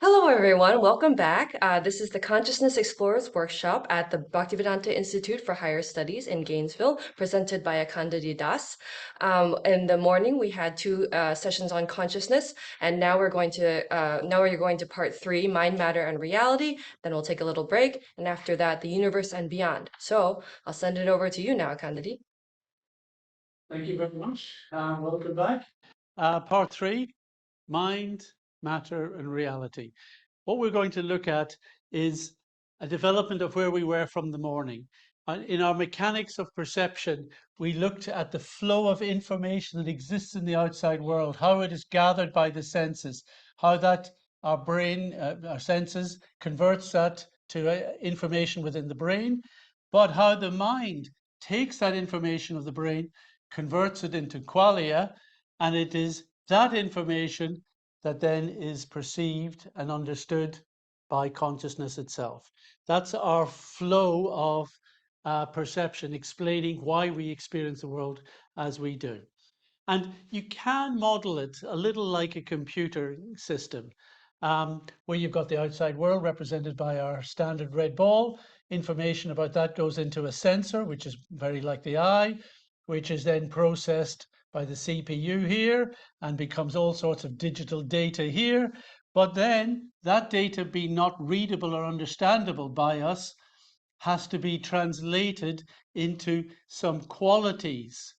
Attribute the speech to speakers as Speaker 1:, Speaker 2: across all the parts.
Speaker 1: Hello, everyone. Welcome back. This is the Consciousness Explorers workshop at the Bhaktivedanta Institute for Higher Studies in Gainesville, presented by Akandadi Das. In the morning, we had two sessions on consciousness, and now we're going to part three, mind, matter, and reality. Then we'll take a little break, and after that, the universe and beyond. So I'll send it over to you now, Akandadi.
Speaker 2: Thank you very much. Welcome back. Part three, mind, matter, and reality. What we're going to look at is a development of where we were from the morning. In our mechanics of perception, we looked at the flow of information that exists in the outside world, how it is gathered by the senses, how that our brain, our senses, converts that to information within the brain, but how the mind takes that information of the brain, converts it into qualia, and it is that information that then is perceived and understood by consciousness itself. That's our flow of perception, explaining why we experience the world as we do. And you can model it a little like a computer system, where you've got the outside world represented by our standard red ball. Information about that goes into a sensor, which is very like the eye, which is then processed by the CPU here and becomes all sorts of digital data here. But then that data being not readable or understandable by us has to be translated into some qualities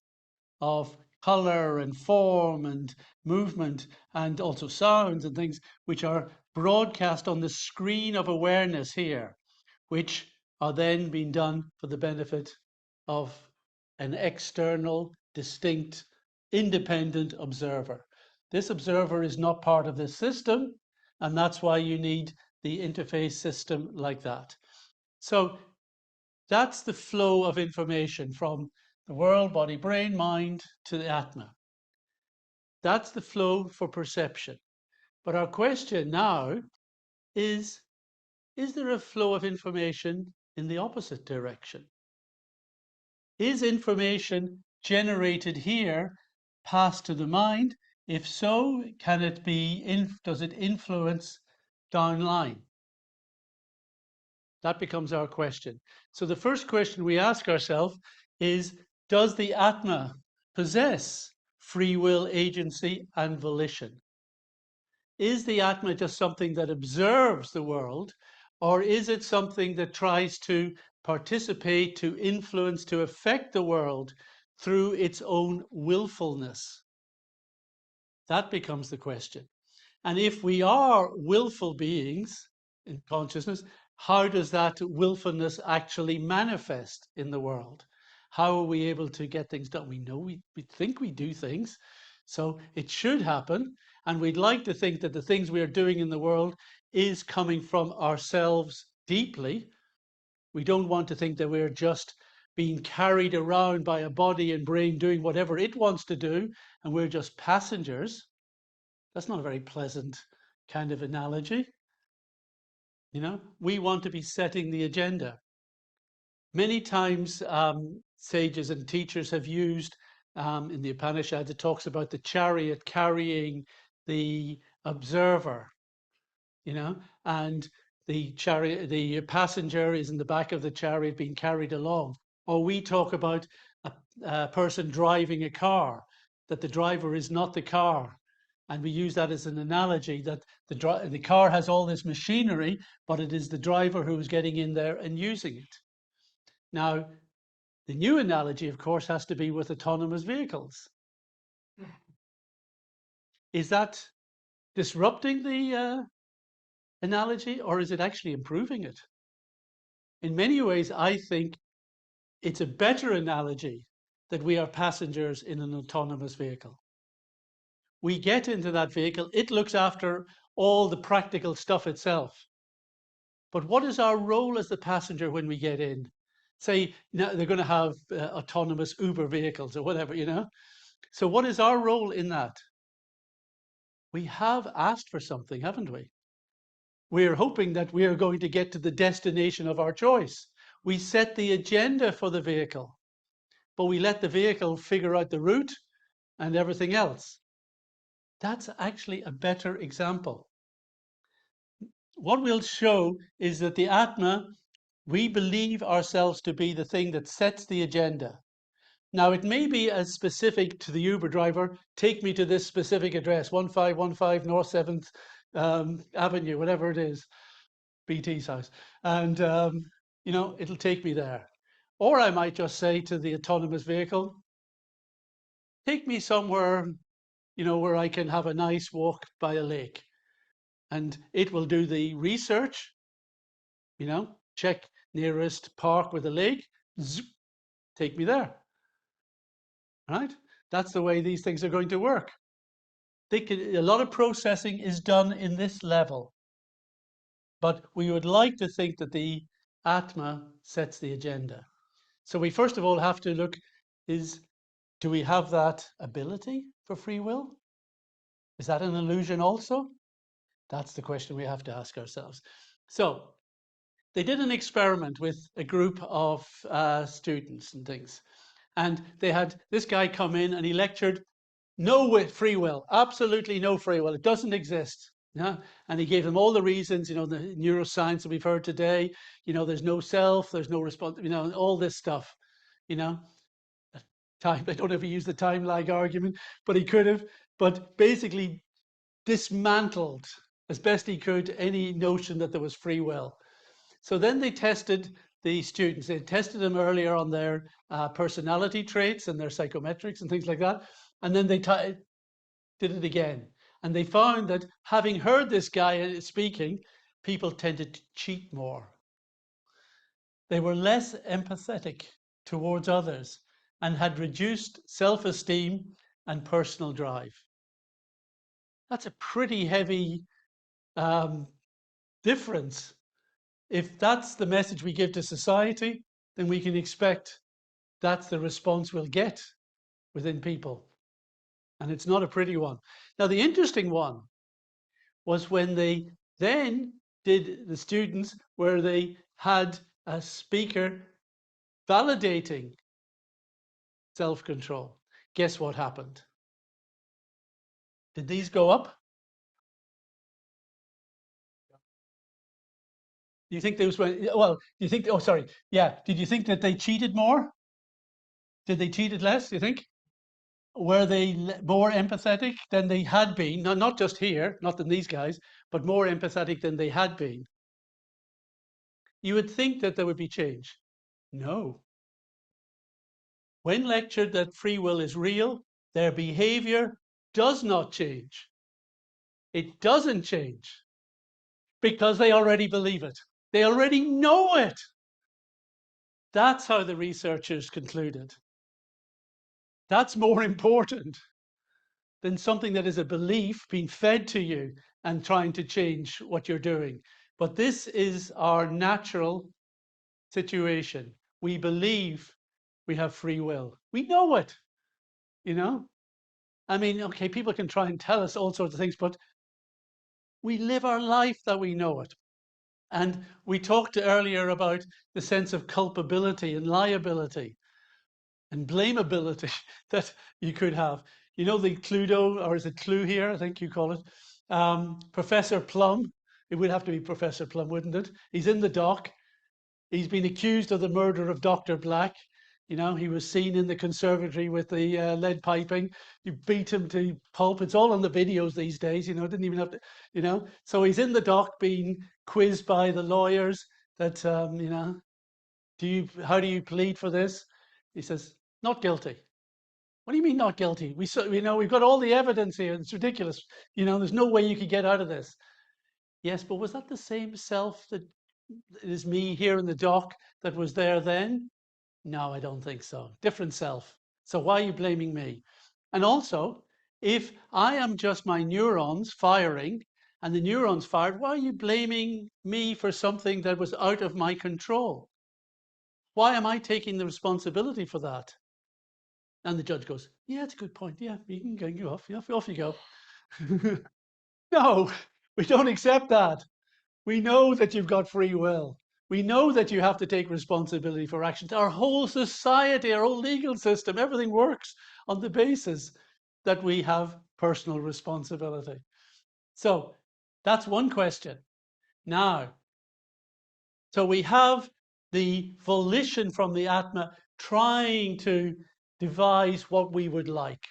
Speaker 2: of color and form and movement and also sounds and things which are broadcast on the screen of awareness here, which are then being done for the benefit of an external, distinct, independent observer. This observer is not part of this system, and that's why you need the interface system like that. So that's the flow of information from the world, body, brain, mind to the Atma. That's the flow for perception. But our question now is there a flow of information in the opposite direction? Is information generated here passed to the mind? If so, can it be, does it influence downline? That becomes our question. So the first question we ask ourselves is, does the Atma possess free will, agency, and volition? Is the Atma just something that observes the world, or is it something that tries to participate, to influence, to affect the world through its own willfulness? That becomes the question. And if we are willful beings in consciousness, how does that willfulness actually manifest in the world? How are we able to get things done? We know we think we do things, so it should happen. And we'd like to think that the things we are doing in the world is coming from ourselves deeply. We don't want to think that we're just being carried around by a body and brain doing whatever it wants to do, and we're just passengers. That's not a very pleasant kind of analogy. You know, we want to be setting the agenda. Many times, sages and teachers have used in the Upanishads, it talks about the chariot carrying the observer, you know, and the chariot, the passenger is in the back of the chariot being carried along. Or we talk about a person driving a car, that the driver is not the car. And we use that as an analogy that the car has all this machinery, but it is the driver who is getting in there and using it. Now, the new analogy, of course, has to be with autonomous vehicles. Is that disrupting the analogy, or is it actually improving it? In many ways, I think it's a better analogy that we are passengers in an autonomous vehicle. We get into that vehicle, it looks after all the practical stuff itself. But what is our role as the passenger when we get in? Say, now they're going to have autonomous Uber vehicles or whatever, you know? So, what is our role in that? We have asked for something, haven't we? We're hoping that we are going to get to the destination of our choice. We set the agenda for the vehicle, but we let the vehicle figure out the route and everything else. That's actually a better example. what we'll show is that the Atma, we believe ourselves to be the thing that sets the agenda. Now, it may be as specific to the Uber driver, take me to this specific address, 1515 North 7th Avenue, whatever it is, BT's house. And, you know, it'll take me there. Or I might just say to the autonomous vehicle, take me somewhere, you know, where I can have a nice walk by a lake. And it will do the research, you know, check nearest park with a lake, zoop, take me there. Right? That's the way these things are going to work. A lot of processing is done in this level. But we would like to think that the Atma sets the agenda. So we first of all have to look do we have that ability for free will? Is that an illusion also? That's the question we have to ask ourselves. So they did an experiment with a group of students and things. And they had this guy come in and he lectured no free will, absolutely no free will. It doesn't exist. Yeah? And he gave them all the reasons, you know, the neuroscience that we've heard today, you know, there's no self, there's no response, you know, all this stuff, you know. I don't know if he used the time lag argument, but he could have. But basically dismantled as best he could any notion that there was free will. So then they tested the students. They tested them earlier on their personality traits and their psychometrics and things like that. And then they did it again. And they found that having heard this guy speaking, people tended to cheat more. They were less empathetic towards others and had reduced self-esteem and personal drive. That's a pretty heavy difference. If that's the message we give to society, then we can expect that's the response we'll get within people. And it's not a pretty one. Now, the interesting one was when they then did the students where they had a speaker validating self-control. Guess what happened? Did these go up? Do you think those went, well, do you think, oh, sorry. Yeah. Did you think that they cheated more? Did they cheated less, do you think? Were they more empathetic than they had been? Not just here, not than these guys, but more empathetic than they had been. You would think that there would be change. No. When lectured that free will is real, their behavior does not change. It doesn't change because they already believe it. They already know it. That's how the researchers concluded. That's more important than something that is a belief being fed to you and trying to change what you're doing. But this is our natural situation. We believe we have free will. We know it, you know? I mean, okay, people can try and tell us all sorts of things, but we live our life that we know it. And we talked earlier about the sense of culpability and liability and blamability that you could have. You know, the Cluedo, or is it Clue here? I think you call it. Professor Plum. It would have to be Professor Plum, wouldn't it? He's in the dock. He's been accused of the murder of Dr. Black. You know, he was seen in the conservatory with the lead piping. You beat him to pulp. It's all on the videos these days. You know, didn't even have to, you know. So he's in the dock being quizzed by the lawyers that, you know, how do you plead for this? He says, not guilty. What do you mean not guilty? You know, we've got all the evidence here. It's ridiculous. You know, there's no way you could get out of this. Yes, but was that the same self that is me here in the dock that was there then? No, I don't think so. Different self. So why are you blaming me? And also, if I am just my neurons firing and the neurons fired, why are you blaming me for something that was out of my control? Why am I taking the responsibility for that? And the judge goes, yeah, it's a good point. Yeah, you can go off. Yeah, off you go. No, we don't accept that. We know that you've got free will. We know that you have to take responsibility for actions. Our whole society, our whole legal system, everything works on the basis that we have personal responsibility. So that's one question. Now, so we have the volition from the Atma trying to devise what we would like.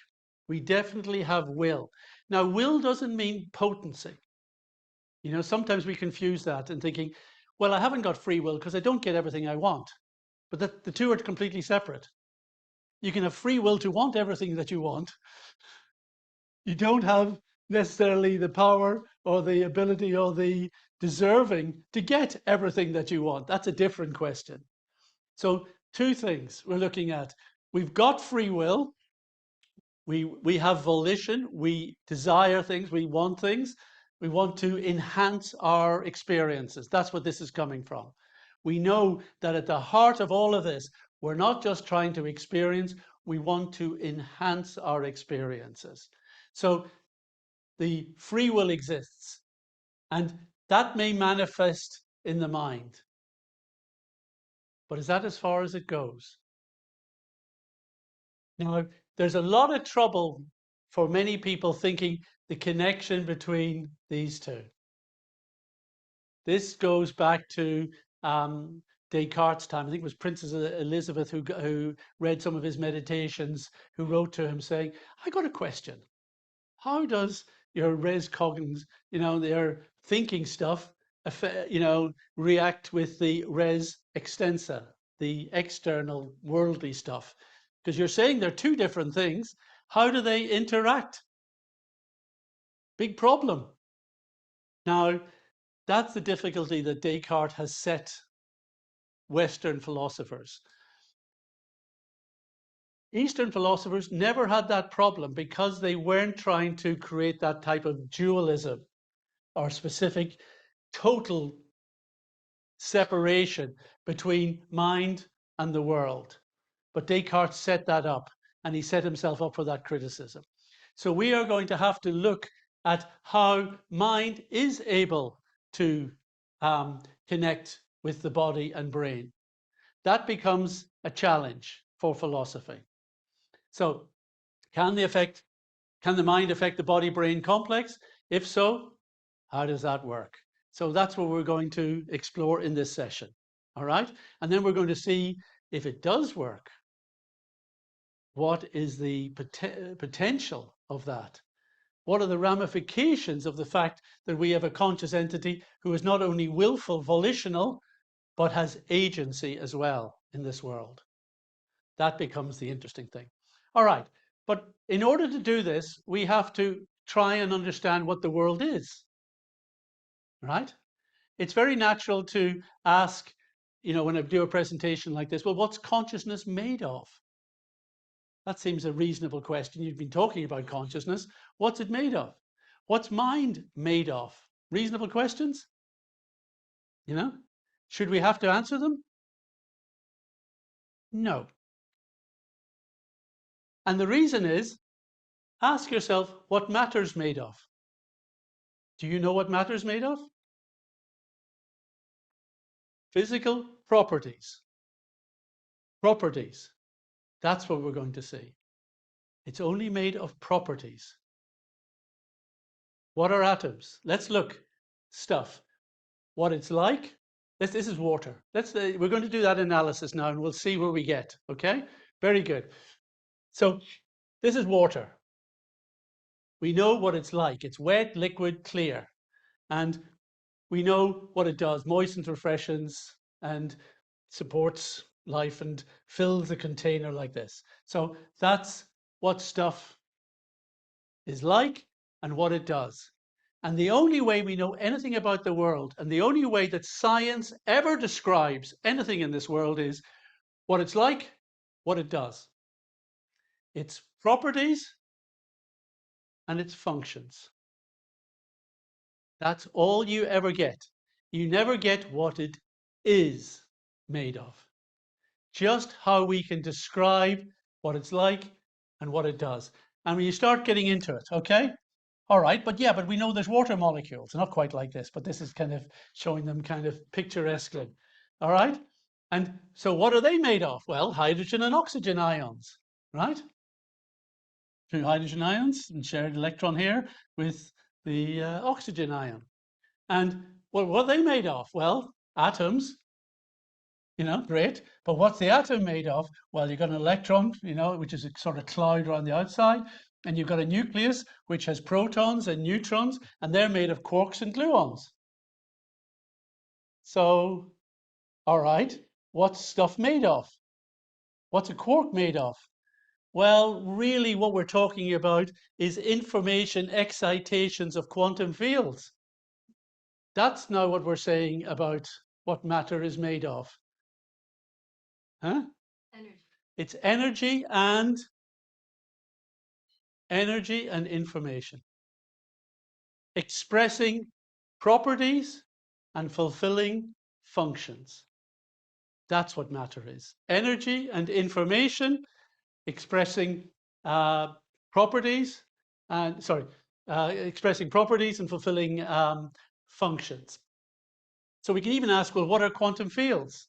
Speaker 2: We definitely have will. Now, will doesn't mean potency. You know, sometimes we confuse that and thinking, well, I haven't got free will because I don't get everything I want. But the two are completely separate. You can have free will to want everything that you want. You don't have necessarily the power or the ability or the deserving to get everything that you want. That's a different question. So two things we're looking at. We've got free will. We have volition. We desire things. We want things. We want to enhance our experiences. That's what this is coming from. We know that at the heart of all of this, we're not just trying to experience, we want to enhance our experiences. So the free will exists, and that may manifest in the mind. But is that as far as it goes? Now, there's a lot of trouble for many people thinking the connection between these two. This goes back to Descartes' time. I think it was Princess Elizabeth who read some of his meditations, who wrote to him saying, I got a question. How does your res cogniens, you know, their thinking stuff, you know, react with the res extensa, the external worldly stuff? Because you're saying they're two different things. How do they interact? Big problem. Now, that's the difficulty that Descartes has set Western philosophers. Eastern philosophers never had that problem because they weren't trying to create that type of dualism or specific total separation between mind and the world. But Descartes set that up, and he set himself up for that criticism. So we are going to have to look at how mind is able to connect with the body and brain. That becomes a challenge for philosophy. So can the mind affect the body-brain complex? If so, how does that work? So that's what we're going to explore in this session. All right. And then we're going to see if it does work, what is the potential of that? What are the ramifications of the fact that we have a conscious entity who is not only willful, volitional, but has agency as well in this world? That becomes the interesting thing. All right. But in order to do this, we have to try and understand what the world is. Right? It's very natural to ask, you know, when I do a presentation like this, well, what's consciousness made of? That seems a reasonable question. You've been talking about consciousness. What's it made of? What's mind made of? Reasonable questions? You know? Should we have to answer them? No. And the reason is, ask yourself what matter's made of. Do you know what matter's made of? Physical properties. Properties. That's what we're going to see. It's only made of properties. What are atoms? Let's look. Stuff. What it's like. This is water. We're going to do that analysis now, and we'll see where we get. Okay? Very good. So this is water. We know what it's like. It's wet, liquid, clear. And we know what it does. Moistens, refreshes, and supports life and fills a container like this. So that's what stuff is like and what it does. And the only way we know anything about the world, and the only way that science ever describes anything in this world, is what it's like, what it does. Its properties and its functions. That's all you ever get. You never get what it is made of. Just how we can describe what it's like and what it does. And when you start getting into it, okay? All right, but we know there's water molecules. Not quite like this, but this is kind of showing them kind of picturesquely. All right? And so what are they made of? Well, hydrogen and oxygen ions, right? Two hydrogen ions and shared electron here with the oxygen ion. And Well, what are they made of? Well, atoms, great. But what's the atom made of? Well, you've got an electron, which is a sort of cloud around the outside, and you've got a nucleus, which has protons and neutrons, and they're made of quarks and gluons. So, all right, what's stuff made of? What's a quark made of? Well, really what we're talking about is information excitations of quantum fields. That's now what we're saying about what matter is made of. Huh?
Speaker 1: Energy.
Speaker 2: It's energy and information. Expressing properties and fulfilling functions. That's what matter is. Energy and information expressing properties and expressing properties and fulfilling functions. So we can even ask, well, what are quantum fields?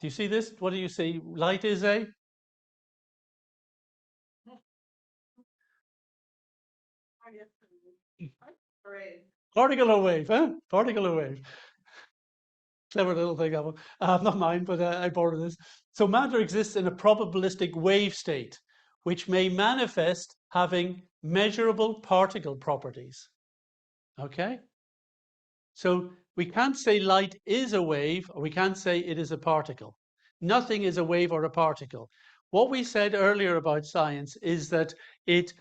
Speaker 2: Do you see this? What do you see? Light is a particle or wave, huh? Particle or wave. Clever little thing, not mine, but I borrowed this. So matter exists in a probabilistic wave state, which may manifest having measurable particle properties. Okay? So we can't say light is a wave, or we can't say it is a particle. Nothing is a wave or a particle. What we said earlier about science is that it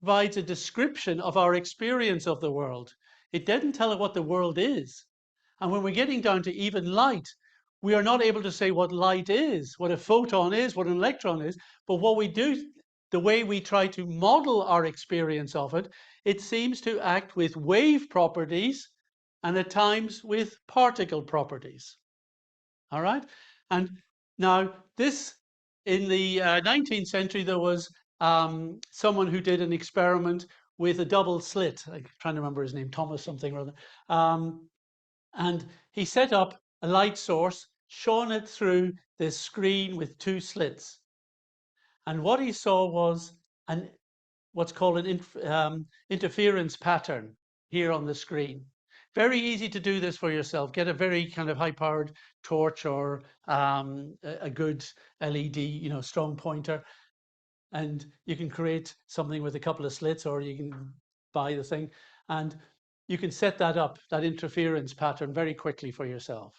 Speaker 2: provides a description of our experience of the world. It doesn't tell us what the world is. And when we're getting down to even light, we are not able to say what light is, what a photon is, what an electron is. But what we do, the way we try to model our experience of it, it seems to act with wave properties and at times with particle properties. All right? And now this, in the 19th century, there was someone who did an experiment with a double slit. I'm trying to remember his name, Thomas something or other. And he set up a light source, shone it through this screen with two slits. And what he saw was what's called an interference pattern here on the screen. Very easy to do this for yourself. Get a very kind of high-powered torch or a good LED, strong pointer, and you can create something with a couple of slits, or you can buy the thing, and you can set that up, that interference pattern, very quickly for yourself.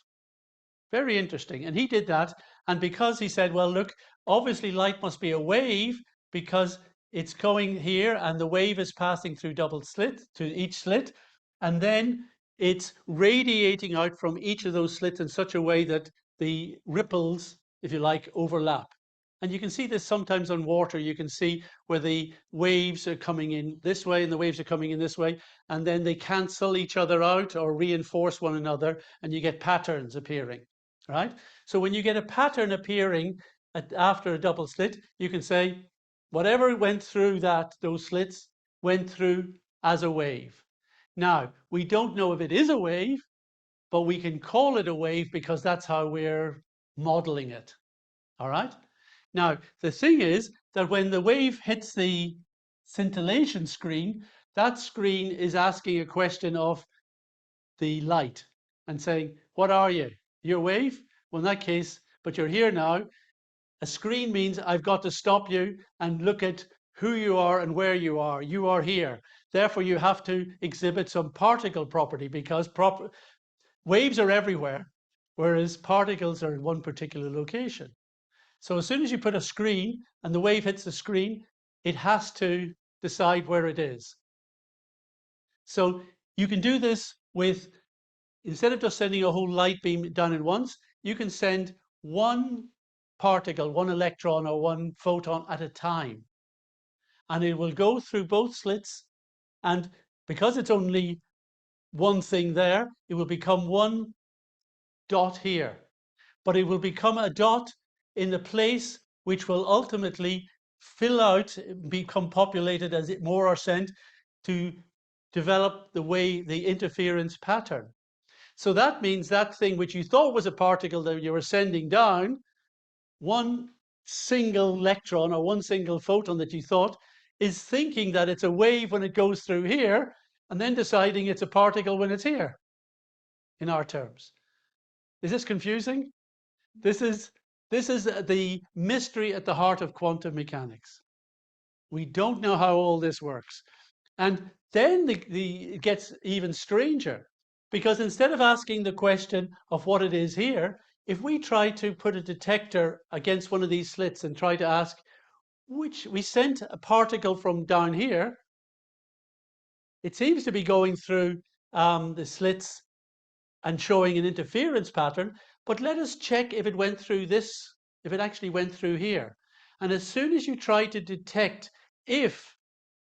Speaker 2: Very interesting. And he did that. And because he said, well, look, obviously light must be a wave because it's going here and the wave is passing through double slit to each slit. And then it's radiating out from each of those slits in such a way that the ripples, if you like, overlap. And you can see this sometimes on water. You can see where the waves are coming in this way and the waves are coming in this way. And then they cancel each other out or reinforce one another. And you get patterns appearing, right? So when you get a pattern appearing after a double slit, you can say whatever went through those slits went through as a wave. Now, we don't know if it is a wave, but we can call it a wave because that's how we're modeling it. All right? Now, the thing is that when the wave hits the scintillation screen, that screen is asking a question of the light and saying, what are you? You're a wave? Well, in that case, but you're here now. A screen means I've got to stop you and look at who you are and where you are. You are here. Therefore, you have to exhibit some particle property because waves are everywhere, whereas particles are in one particular location. So as soon as you put a screen and the wave hits the screen, it has to decide where it is. So you can do this with, instead of just sending a whole light beam down at once, you can send one particle, one electron or one photon at a time. And it will go through both slits. And because it's only one thing there, it will become one dot here. But it will become a dot in the place which will ultimately fill out, become populated as more are sent to develop the interference pattern. So that means that thing which you thought was a particle that you were sending down, one single electron or one single photon that you thought is thinking that it's a wave when it goes through here and then deciding it's a particle when it's here. in our terms. Is this confusing? This is the mystery at the heart of quantum mechanics. We don't know how all this works. And then it gets even stranger, because instead of asking the question of what it is here, if we try to put a detector against one of these slits and try to ask which we sent a particle from down here, it seems to be going through the slits and showing an interference pattern, but let us check if it went through this, if it actually went through here. And as soon as you try to detect if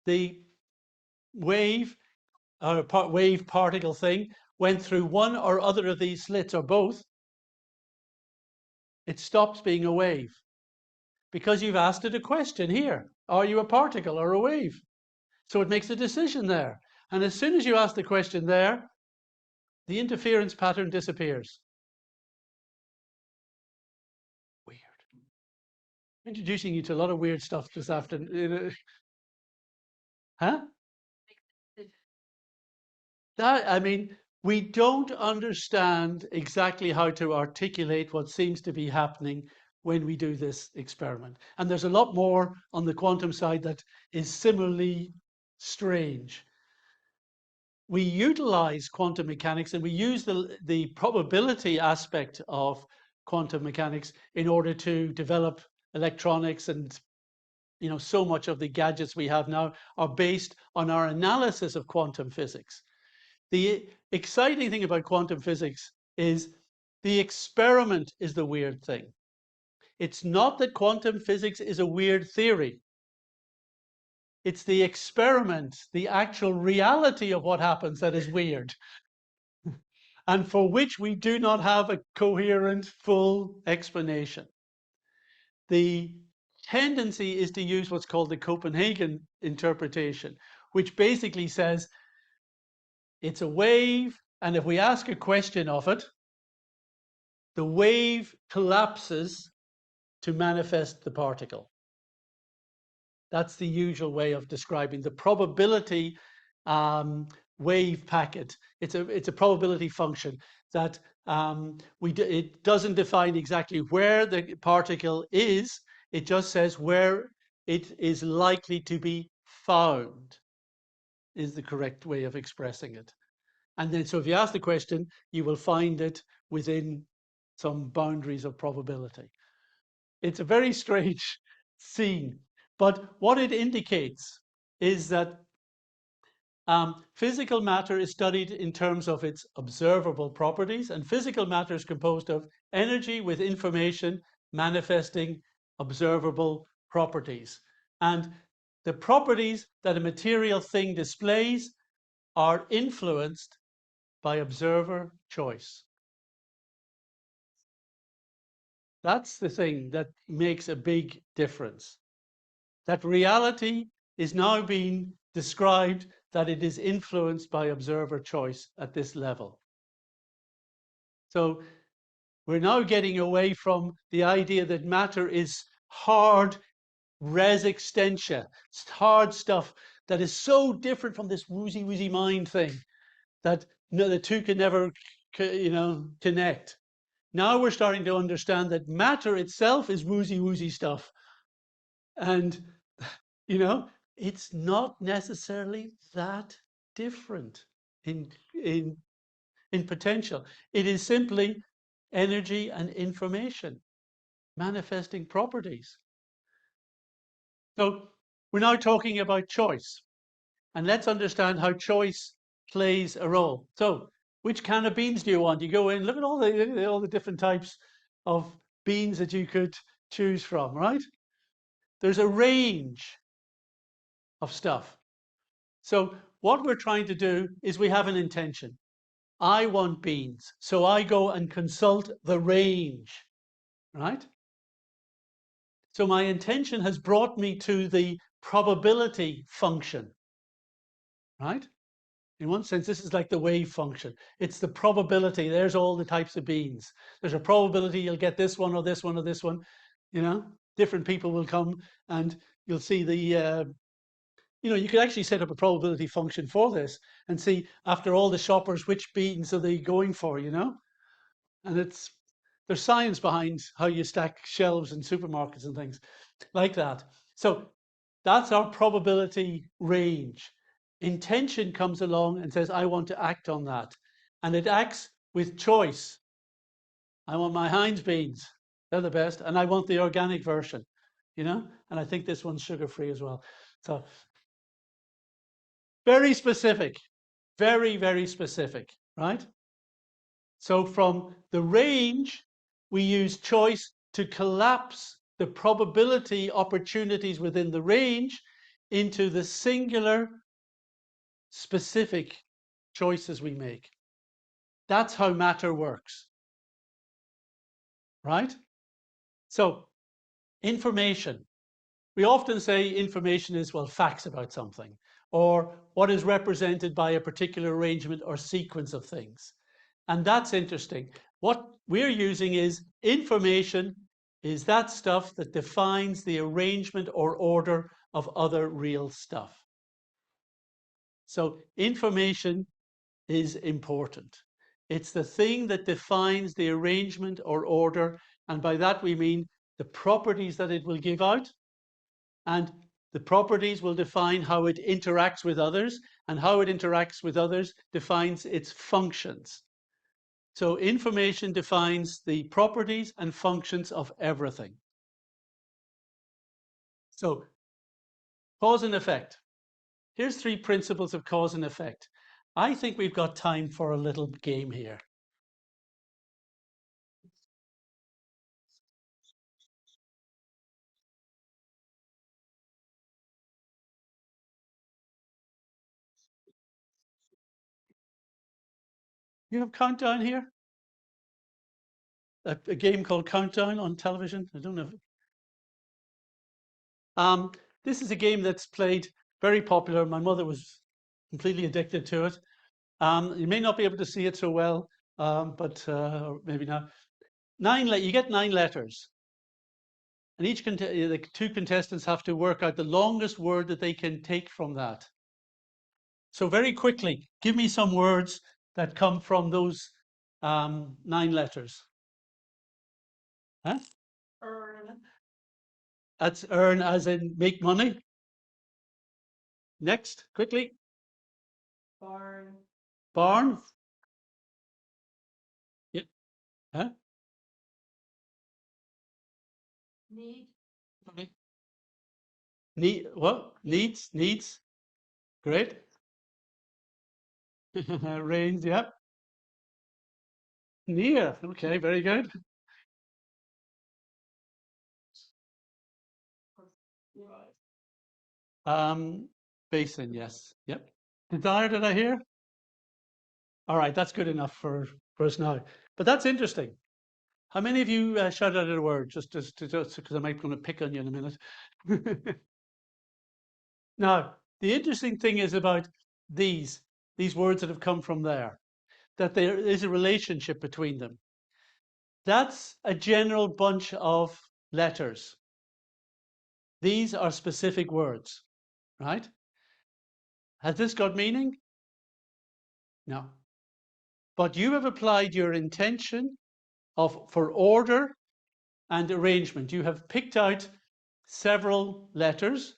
Speaker 2: the wave or wave particle thing went through one or other of these slits or both, it stops being a wave, because you've asked it a question here. Are you a particle or a wave? So it makes a decision there. And as soon as you ask the question there, the interference pattern disappears. Weird. I'm introducing you to a lot of weird stuff this afternoon. Huh? That, I mean, we don't understand exactly how to articulate what seems to be happening when we do this experiment. And there's a lot more on the quantum side that is similarly strange. We utilize quantum mechanics and we use the probability aspect of quantum mechanics in order to develop electronics, and so much of the gadgets we have now are based on our analysis of quantum physics. The exciting thing about quantum physics is the experiment is the weird thing. It's not that quantum physics is a weird theory. It's the experiment, the actual reality of what happens, that is weird, and for which we do not have a coherent, full explanation. The tendency is to use what's called the Copenhagen interpretation, which basically says it's a wave, and if we ask a question of it, the wave collapses to manifest the particle. That's the usual way of describing the probability wave packet. It's a probability function that it doesn't define exactly where the particle is. It just says where it is likely to be found is the correct way of expressing it. And then, so if you ask the question, you will find it within some boundaries of probability. It's a very strange scene, but what it indicates is that physical matter is studied in terms of its observable properties, and physical matter is composed of energy with information manifesting observable properties. And the properties that a material thing displays are influenced by observer choice. That's the thing that makes a big difference. That reality is now being described that it is influenced by observer choice at this level. So we're now getting away from the idea that matter is hard res extensia, hard stuff that is so different from this woozy mind thing that the two can never connect. Now we're starting to understand that matter itself is woozy stuff. And, it's not necessarily that different in potential. It is simply energy and information manifesting properties. So we're now talking about choice. And let's understand how choice plays a role. So which can of beans do you want? You go in, look at all the different types of beans that you could choose from, right? There's a range of stuff. So what we're trying to do is we have an intention. I want beans, so I go and consult the range, right? So my intention has brought me to the probability function, right? In one sense, this is like the wave function. It's the probability. There's all the types of beans. There's a probability you'll get this one or this one or this one. Different people will come and you'll see the you could actually set up a probability function for this and see after all the shoppers, which beans are they going for, And there's science behind how you stack shelves in supermarkets and things like that. So that's our probability range. Intention comes along and says, I want to act on that. And it acts with choice. I want my Heinz beans. They're the best. And I want the organic version, And I think this one's sugar-free as well. So very specific, very, very specific, right? So from the range, we use choice to collapse the probability opportunities within the range into the singular specific choices we make. That's how matter works, right? So information. We often say information is, well, facts about something, or what is represented by a particular arrangement or sequence of things. And that's interesting. What we're using is information is that stuff that defines the arrangement or order of other real stuff. So information is important. It's the thing that defines the arrangement or order, and by that we mean the properties that it will give out, and the properties will define how it interacts with others, and how it interacts with others defines its functions. So information defines the properties and functions of everything. So cause and effect. Here's 3 principles of cause and effect. I think we've got time for a little game here. You have Countdown here? A game called Countdown on television? I don't know. This is a game that's played, very popular. My mother was completely addicted to it. You may not be able to see it so well, but maybe not. You get 9 letters, and the 2 contestants have to work out the longest word that they can take from that. So very quickly, give me some words that come from those 9 letters. Huh? Earn. That's earn as in make money. Next, quickly. Barn. Barn. Yeah. Huh? Need. Okay. Need what? Needs. Great. Rains. Yep. Near. Okay. Very good. Basin. Yes. Yep. Desire. Did I hear? All right. That's good enough for us now. But that's interesting. How many of you shout out a word just because I might going to pick on you in a minute? Now, the interesting thing is about these words that have come from there, that there is a relationship between them. That's a general bunch of letters. These are specific words, right? Has this got meaning? No. But you have applied your intention for order and arrangement. You have picked out several letters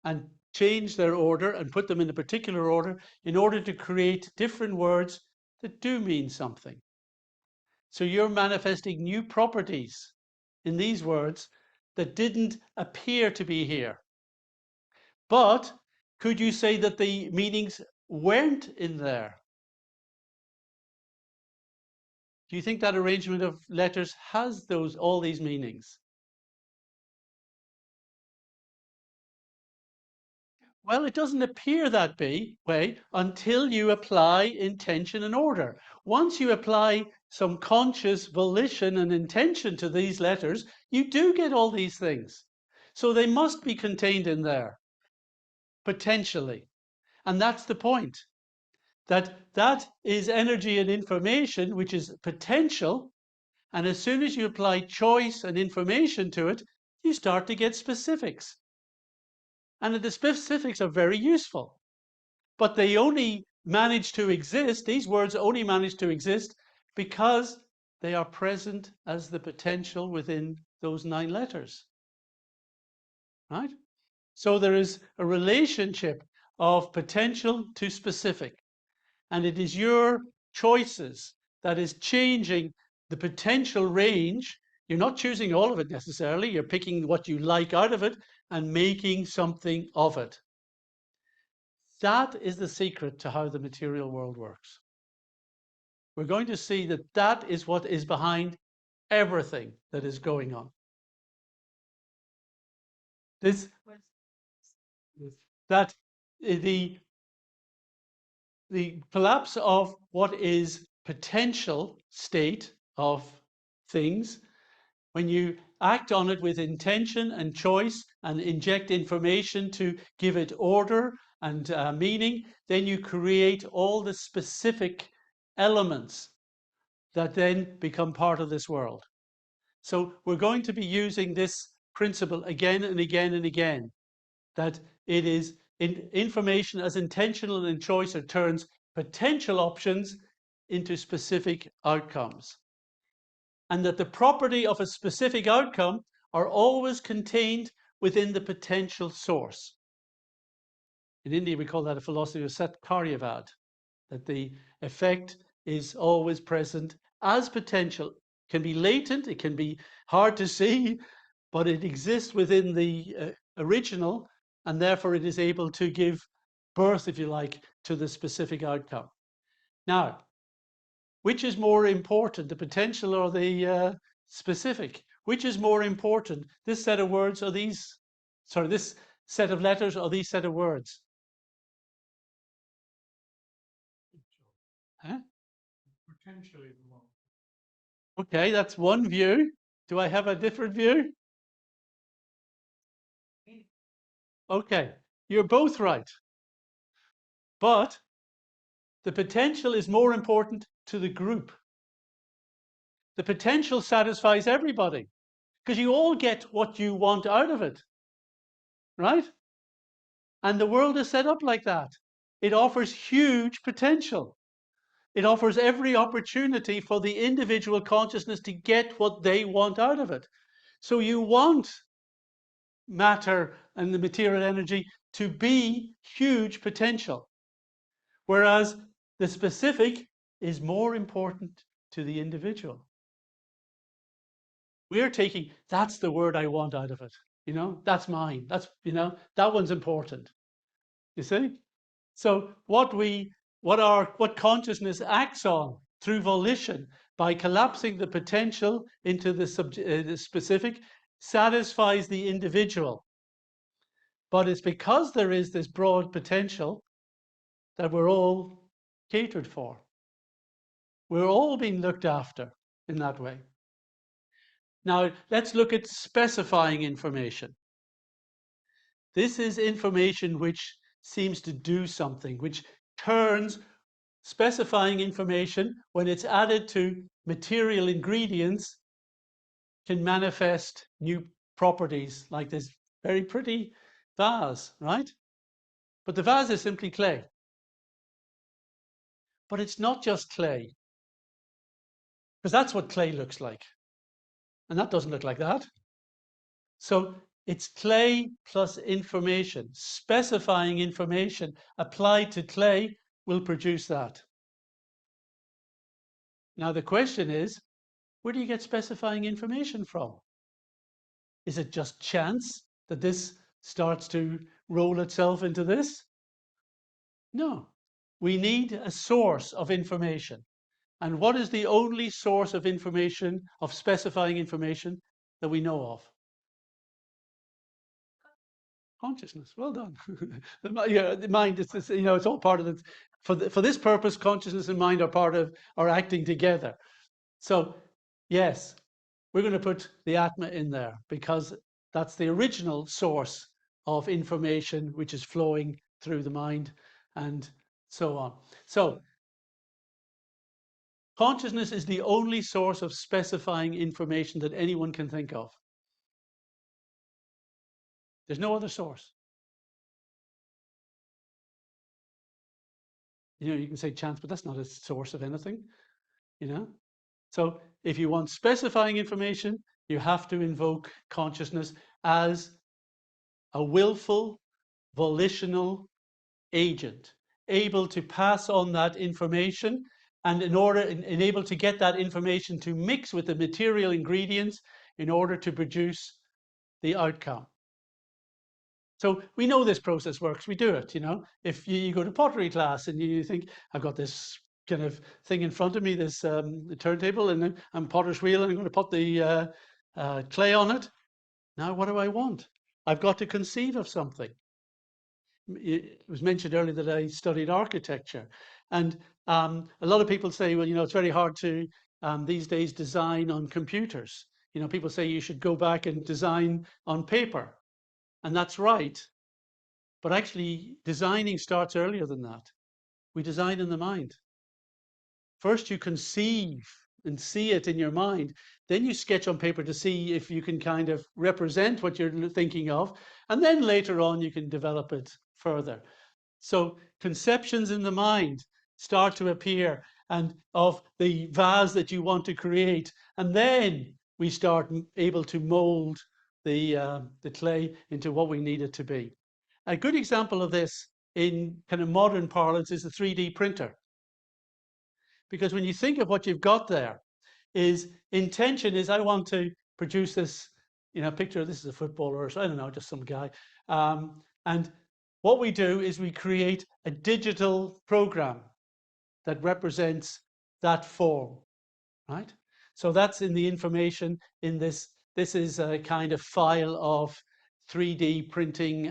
Speaker 2: and changed their order and put them in a particular order in order to create different words that do mean something. So you're manifesting new properties in these words that didn't appear to be here. But could you say that the meanings weren't in there? Do you think that arrangement of letters has all these meanings? Well, it doesn't appear that way until you apply intention and order. Once you apply some conscious volition and intention to these letters, you do get all these things. So they must be contained in there, potentially. And that's the point. That is energy and information, which is potential. And as soon as you apply choice and information to it, you start to get specifics. And the specifics are very useful, but they only manage to exist, these words only manage to exist because they are present as the potential within those 9 letters, right? So there is a relationship of potential to specific, and it is your choices that is changing the potential range. You're not choosing all of it necessarily, you're picking what you like out of it and making something of it. That is the secret to how the material world works. We're going to see that that is what is behind everything that is going on. This that the collapse of what is potential state of things, when you act on it with intention and choice and inject information to give it order and meaning, then you create all the specific elements that then become part of this world. So we're going to be using this principle again and again and again, that it is information as intentional and choice, it turns potential options into specific outcomes. And that the property of a specific outcome are always contained within the potential source. In India, we call that a philosophy of Sat Karyavad, that the effect is always present as potential. It can be latent, it can be hard to see, but it exists within the original, and therefore it is able to give birth, if you like, to the specific outcome. Now, which is more important, the potential or the specific? Which is more important, this set of words or these, sorry, this set of letters or these set of words? Huh?
Speaker 3: Potentially the one.
Speaker 2: Okay, that's one view. Do I have a different view? Okay, you're both right. But the potential is more important to the group. The potential satisfies everybody because you all get what you want out of it, right? And the world is set up like that. It offers huge potential. It offers every opportunity for the individual consciousness to get what they want out of it. So you want matter and the material energy to be huge potential, whereas the specific is more important to the individual. We're taking, that's the word I want out of it. You know, that's mine. That's, you know, that one's important. You see? So what consciousness acts on through volition by collapsing the potential into the specific satisfies the individual. But it's because there is this broad potential that we're all catered for. We're all being looked after in that way. Now, let's look at specifying information. This is information which seems to do something, which turns specifying information, when it's added to material ingredients, can manifest new properties, like this very pretty vase, right? But the vase is simply clay. But it's not just clay, because that's what clay looks like. And that doesn't look like that. So it's clay plus information. Specifying information applied to clay will produce that. Now the question is, where do you get specifying information from? Is it just chance that this starts to roll itself into this? No. We need a source of information. And what is the only source of information, of specifying information, that we know of? Consciousness. Well done. The mind is, you know, it's all part of it. For this purpose, consciousness and mind are acting together. So, yes, we're going to put the Atma in there because that's the original source of information which is flowing through the mind and so on. So, consciousness is the only source of specifying information that anyone can think of. There's no other source. You know, you can say chance, but that's not a source of anything, you know? So if you want specifying information, you have to invoke consciousness as a willful, volitional agent, able to pass on that information and able to get that information to mix with the material ingredients in order to produce the outcome. So we know this process works. We do it, you know. If you go to pottery class and you think, I've got this kind of thing in front of me, this turntable, and I'm potter's wheel, and I'm going to put the clay on it. Now, what do I want? I've got to conceive of something. It was mentioned earlier that I studied architecture, and a lot of people say, well, you know, it's very hard to these days design on computers. You know, people say you should go back and design on paper, and that's right. But actually, designing starts earlier than that. We design in the mind. First, you conceive and see it in your mind. Then you sketch on paper to see if you can kind of represent what you're thinking of. And then later on, you can develop it further. So conceptions in the mind start to appear and of the vase that you want to create. And then we start able to mold the clay into what we need it to be. A good example of this in kind of modern parlance is the 3D printer. Because when you think of what you've got there, is intention is I want to produce this, you know, picture. This is a footballer, or I don't know, just some guy. And what we do is we create a digital program that represents that form, right? So that's in the information in this. This is a kind of file of 3D printing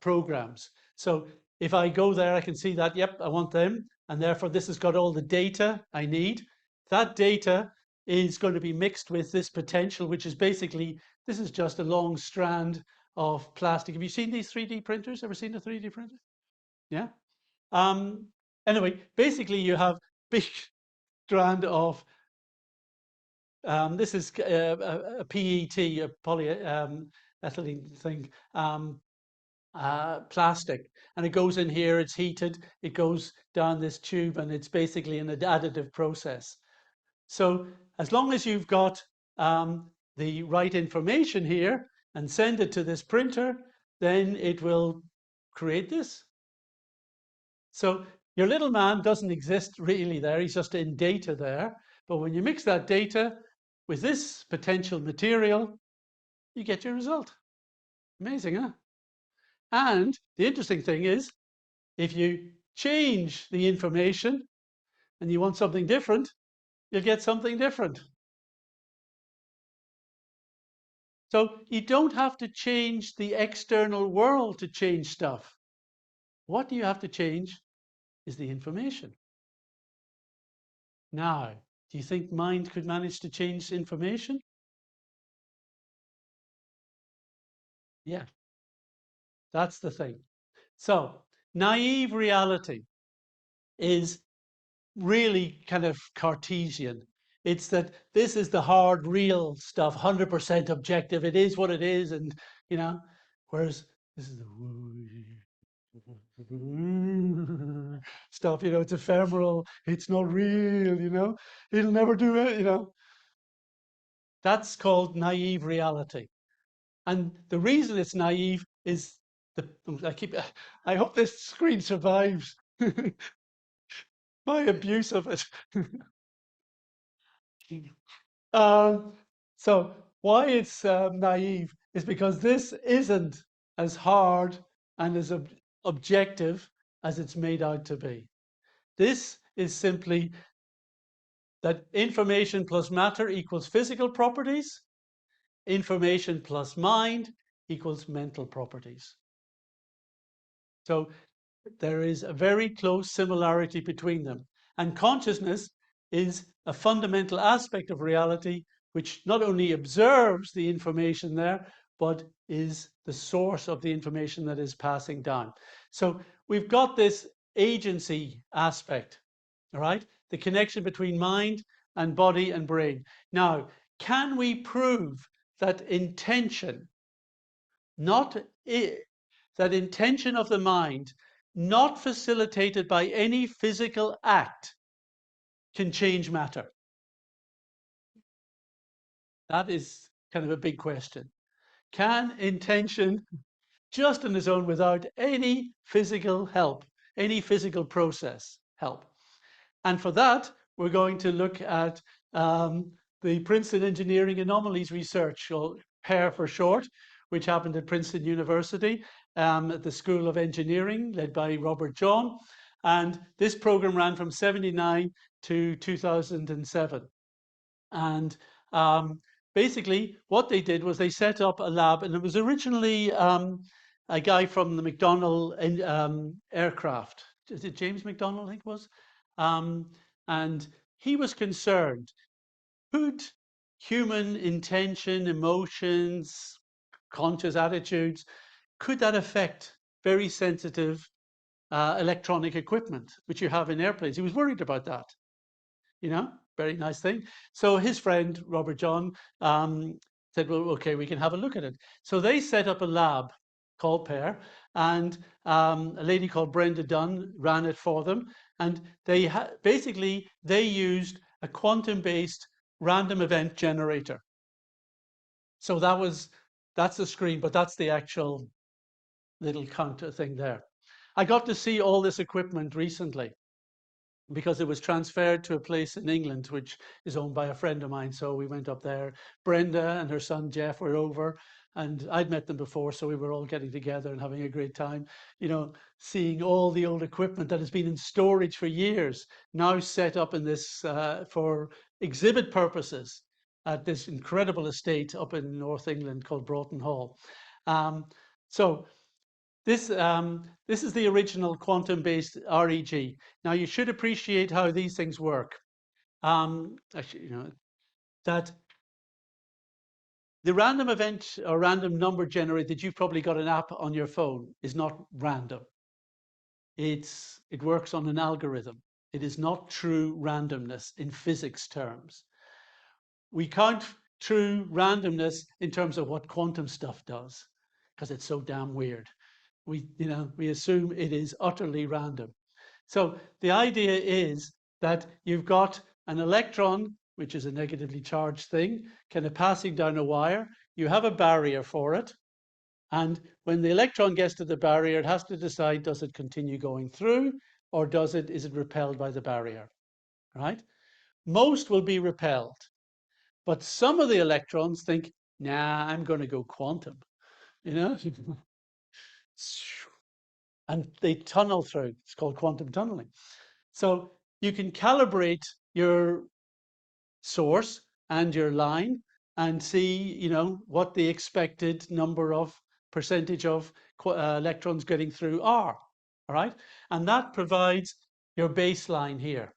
Speaker 2: programs. So if I go there, I can see that, yep, I want them. And therefore, this has got all the data I need. That data is going to be mixed with this potential, which is basically, this is just a long strand of plastic. Have you seen these 3D printers? Ever seen a 3D printer? Yeah. Anyway, basically you have big strand of, this is a PET, a polyethylene thing, plastic, and it goes in here, it's heated, it goes down this tube, and it's basically an additive process. So as long as you've got the right information here and send it to this printer, then it will create this. So your little man doesn't exist really there, he's just in data there. But when you mix that data with this potential material, you get your result. Amazing, huh? And the interesting thing is, if you change the information and you want something different, you'll get something different. So you don't have to change the external world to change stuff. What you have to change is the information. Now, do you think mind could manage to change information? Yeah, that's the thing. So naive reality is really kind of Cartesian. It's that this is the hard, real stuff, 100% objective. It is what it is, and you know. Whereas this is the stuff. You know, it's ephemeral. It's not real. You know, it'll never do it. You know, that's called naive reality. And the reason it's naive is I hope this screen survives my abuse of it. Um, so why it's naive is because this isn't as hard and as objective as it's made out to be. This is simply that information plus matter equals physical properties, information plus mind equals mental properties. So there is a very close similarity between them. And consciousness is a fundamental aspect of reality, which not only observes the information there, but is the source of the information that is passing down. So we've got this agency aspect, all right? The connection between mind and body and brain. Now, can we prove that intention, not that intention of the mind, not facilitated by any physical act can change matter? That is kind of a big question. Can intention, just on its own, without any physical help, any physical process help? And for that, we're going to look at the Princeton Engineering Anomalies Research, or PEAR for short, which happened at Princeton University at the School of Engineering, led by Robert John. And this program ran from 79 to 2007. And basically, what they did was they set up a lab, and it was originally a guy from the McDonnell aircraft. Is it James McDonnell, I think it was? And he was concerned, could human intention, emotions, conscious attitudes, could that affect very sensitive electronic equipment, which you have in airplanes? He was worried about that. You know, very nice thing. So his friend, Robert John, said, well, okay, we can have a look at it. So they set up a lab called PEAR, and a lady called Brenda Dunn ran it for them. And they basically, they used a quantum-based random event generator. So that's the screen, but that's the actual little counter thing there. I got to see all this equipment recently, because it was transferred to a place in England, which is owned by a friend of mine. So we went up there. Brenda and her son Jeff were over, and I'd met them before, so we were all getting together and having a great time, you know, seeing all the old equipment that has been in storage for years, now set up in this for exhibit purposes at this incredible estate up in North England called Broughton Hall. So this is the original quantum-based REG. Now you should appreciate how these things work. Actually, you know, that the random event or random number generated, you've probably got an app on your phone, is not random. It works on an algorithm. It is not true randomness in physics terms. We count true randomness in terms of what quantum stuff does, because it's so damn weird. We assume it is utterly random. So the idea is that you've got an electron, which is a negatively charged thing, kind of passing down a wire. You have a barrier for it. And when the electron gets to the barrier, it has to decide, does it continue going through, or is it repelled by the barrier, right? Most will be repelled. But some of the electrons think, nah, I'm going to go quantum, you know? And they tunnel through. It's called quantum tunneling. So you can calibrate your source and your line and see, you know, what the expected number of percentage of electrons getting through are. All right. And that provides your baseline here.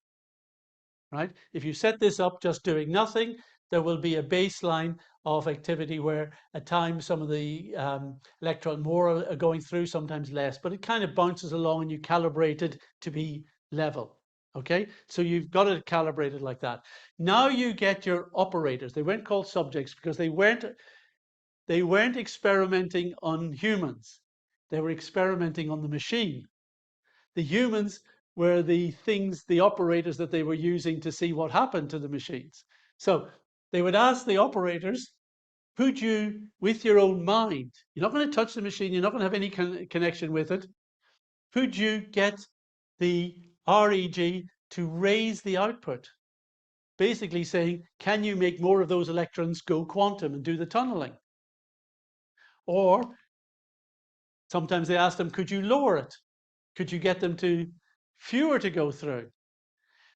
Speaker 2: Right. If you set this up just doing nothing, there will be a baseline of activity where at times some of the electron more are going through, sometimes less, but it kind of bounces along and you calibrate it to be level. Okay, so you've got it calibrated like that. Now you get your operators. They weren't called subjects because they weren't experimenting on humans. They were experimenting on the machine. The humans were the things, the operators that they were using to see what happened to the machines. So they would ask the operators, could you, with your own mind, you're not going to touch the machine, you're not going to have any connection with it, could you get the REG to raise the output? Basically saying, can you make more of those electrons go quantum and do the tunneling? Or sometimes they ask them, could you lower it? Could you get them to fewer to go through?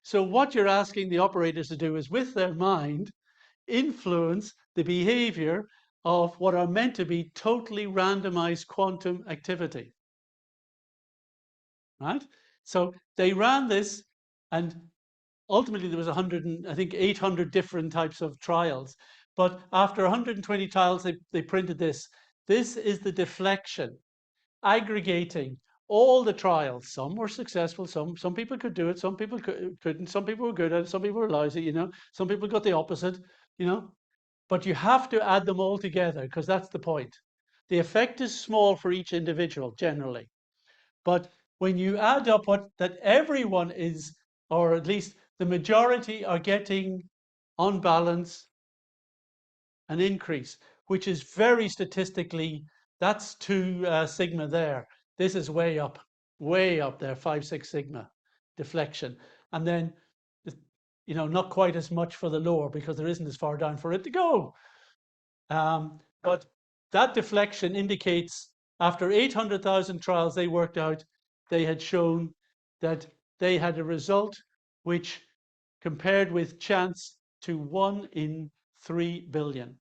Speaker 2: So what you're asking the operators to do is, with their mind, influence the behavior of what are meant to be totally randomized quantum activity. Right? So they ran this, and ultimately there was 800 different types of trials. But after 120 trials, they printed this. This is the deflection, aggregating all the trials. Some were successful, some people could do it, some people couldn't, some people were good at it, some people were lousy, you know, some people got the opposite, you know. But you have to add them all together, because that's the point. The effect is small for each individual generally. But when you add up what that everyone is, or at least the majority are getting on balance an increase, which is very statistically, that's 2 sigma there. This is way up there, 5, 6 sigma deflection. And then, not quite as much for the lower because there isn't as far down for it to go. But that deflection indicates after 800,000 trials they worked out, they had shown that they had a result which compared with chance to 1 in 3 billion.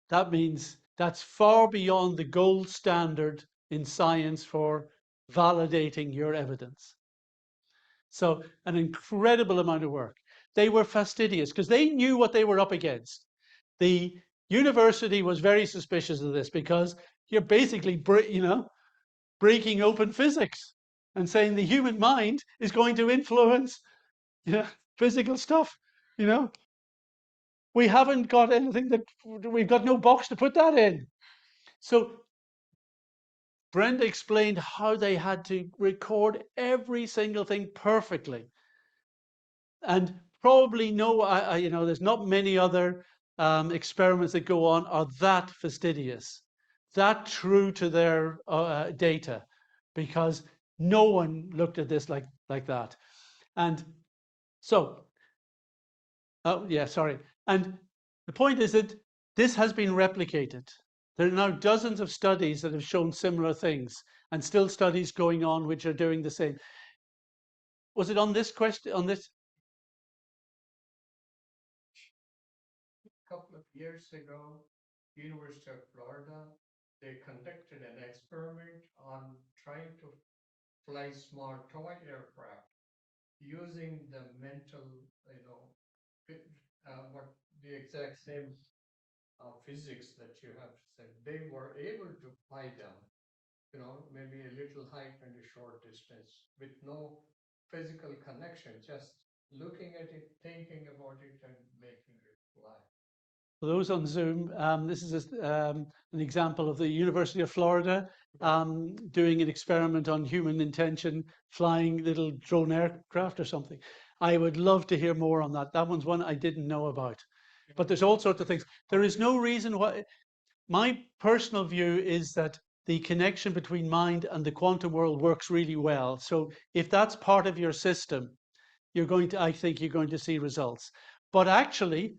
Speaker 2: That means that's far beyond the gold standard in science for validating your evidence. So an incredible amount of work. They were fastidious because they knew what they were up against. The university was very suspicious of this because you're basically, breaking open physics and saying the human mind is going to influence, physical stuff. We haven't got anything we've got no box to put that in. So Brenda explained how they had to record every single thing perfectly. And probably there's not many other experiments that go on are that fastidious, that true to their data, because no one looked at this like that. And so, and the point is that this has been replicated. There are now dozens of studies that have shown similar things, and still studies going on which are doing the same. Was it on this question? On this?
Speaker 3: A couple of years ago, University of Florida, they conducted an experiment on trying to fly small toy aircraft using the mental, what the exact same physics that you have said. They were able to fly them, maybe a little height and a short distance with no physical connection, just looking at it, thinking about it, and making it fly.
Speaker 2: For those on Zoom, this is an example of the University of Florida doing an experiment on human intention, flying little drone aircraft or something. I would love to hear more on that. That one's one I didn't know about. But there's all sorts of things. There is no reason why. My personal view is that the connection between mind and the quantum world works really well. So if that's part of your system, I think you're going to see results. But actually,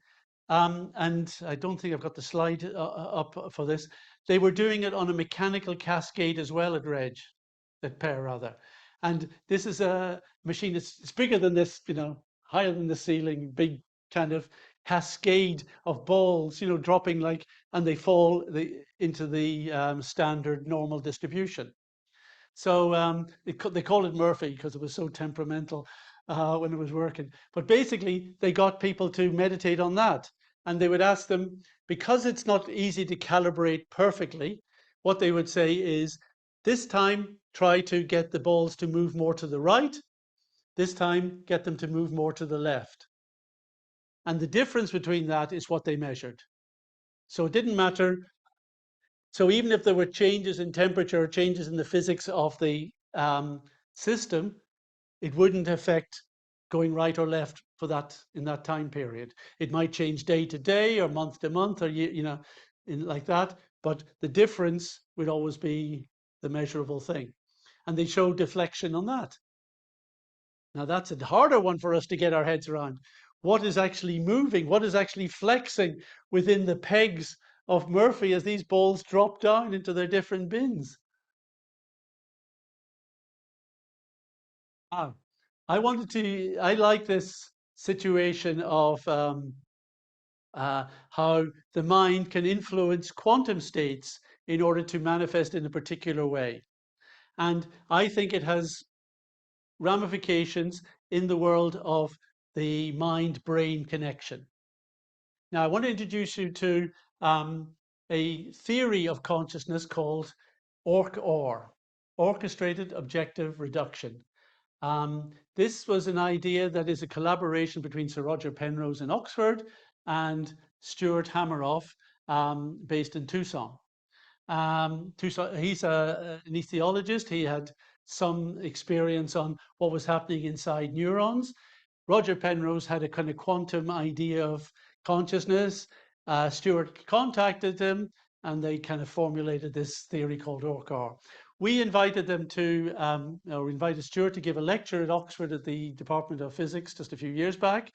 Speaker 2: and I don't think I've got the slide up for this, they were doing it on a mechanical cascade as well at PEAR rather. And this is a machine that's bigger than this, higher than the ceiling, big kind of cascade of balls, dropping and they fall into the standard normal distribution. So they call it Murphy because it was so temperamental when it was working. But basically, they got people to meditate on that. And they would ask them, because it's not easy to calibrate perfectly, what they would say is, this time, try to get the balls to move more to the right. This time, get them to move more to the left. And the difference between that is what they measured. So it didn't matter. So even if there were changes in temperature, changes in the physics of the system, it wouldn't affect going right or left for that in that time period. It might change day to day or month to month or like that, but the difference would always be the measurable thing. And they show deflection on that. Now that's a harder one for us to get our heads around. What is actually moving? What is actually flexing within the pegs of Murphy as these balls drop down into their different bins? I like this situation of how the mind can influence quantum states in order to manifest in a particular way. And I think it has ramifications in the world of the mind-brain connection. Now, I want to introduce you to a theory of consciousness called ORC-OR, Orchestrated Objective Reduction. This was an idea that is a collaboration between Sir Roger Penrose in Oxford and Stuart Hameroff, based in Tucson. He's an anesthesiologist. He had some experience on what was happening inside neurons. Roger Penrose had a kind of quantum idea of consciousness. Stewart contacted them and they kind of formulated this theory called ORCAR. We invited them to, or invited Stewart to give a lecture at Oxford at the Department of Physics just a few years back.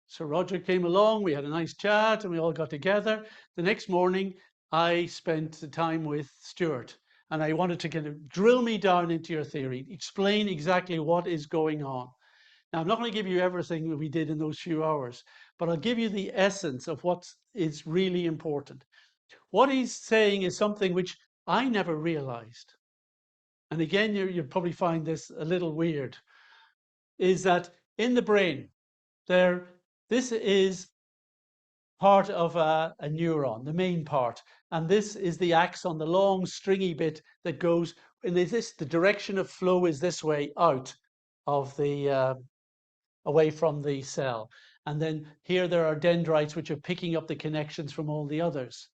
Speaker 2: So Roger came along, we had a nice chat and we all got together. The next morning, I spent the time with Stewart and I wanted to kind of drill me down into your theory, explain exactly what is going on. Now, I'm not going to give you everything that we did in those few hours, but I'll give you the essence of what is really important. What he's saying is something which I never realized. And again, you'll probably find this a little weird, is that in the brain, this is part of a neuron, the main part. And this is the axon, the long stringy bit that goes, and the direction of flow is this way out of the, away from the cell. And then here there are dendrites which are picking up the connections from all the others.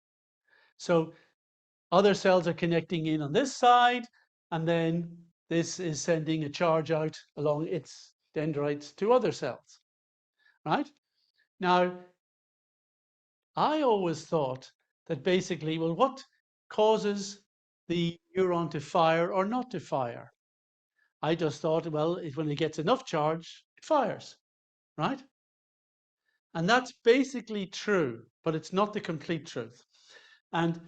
Speaker 2: So other cells are connecting in on this side, and then this is sending a charge out along its dendrites to other cells, right? Now, I always thought that basically, well, what causes the neuron to fire or not to fire? I just thought, well, when it gets enough charge, it fires, right? And that's basically true, but it's not the complete truth. And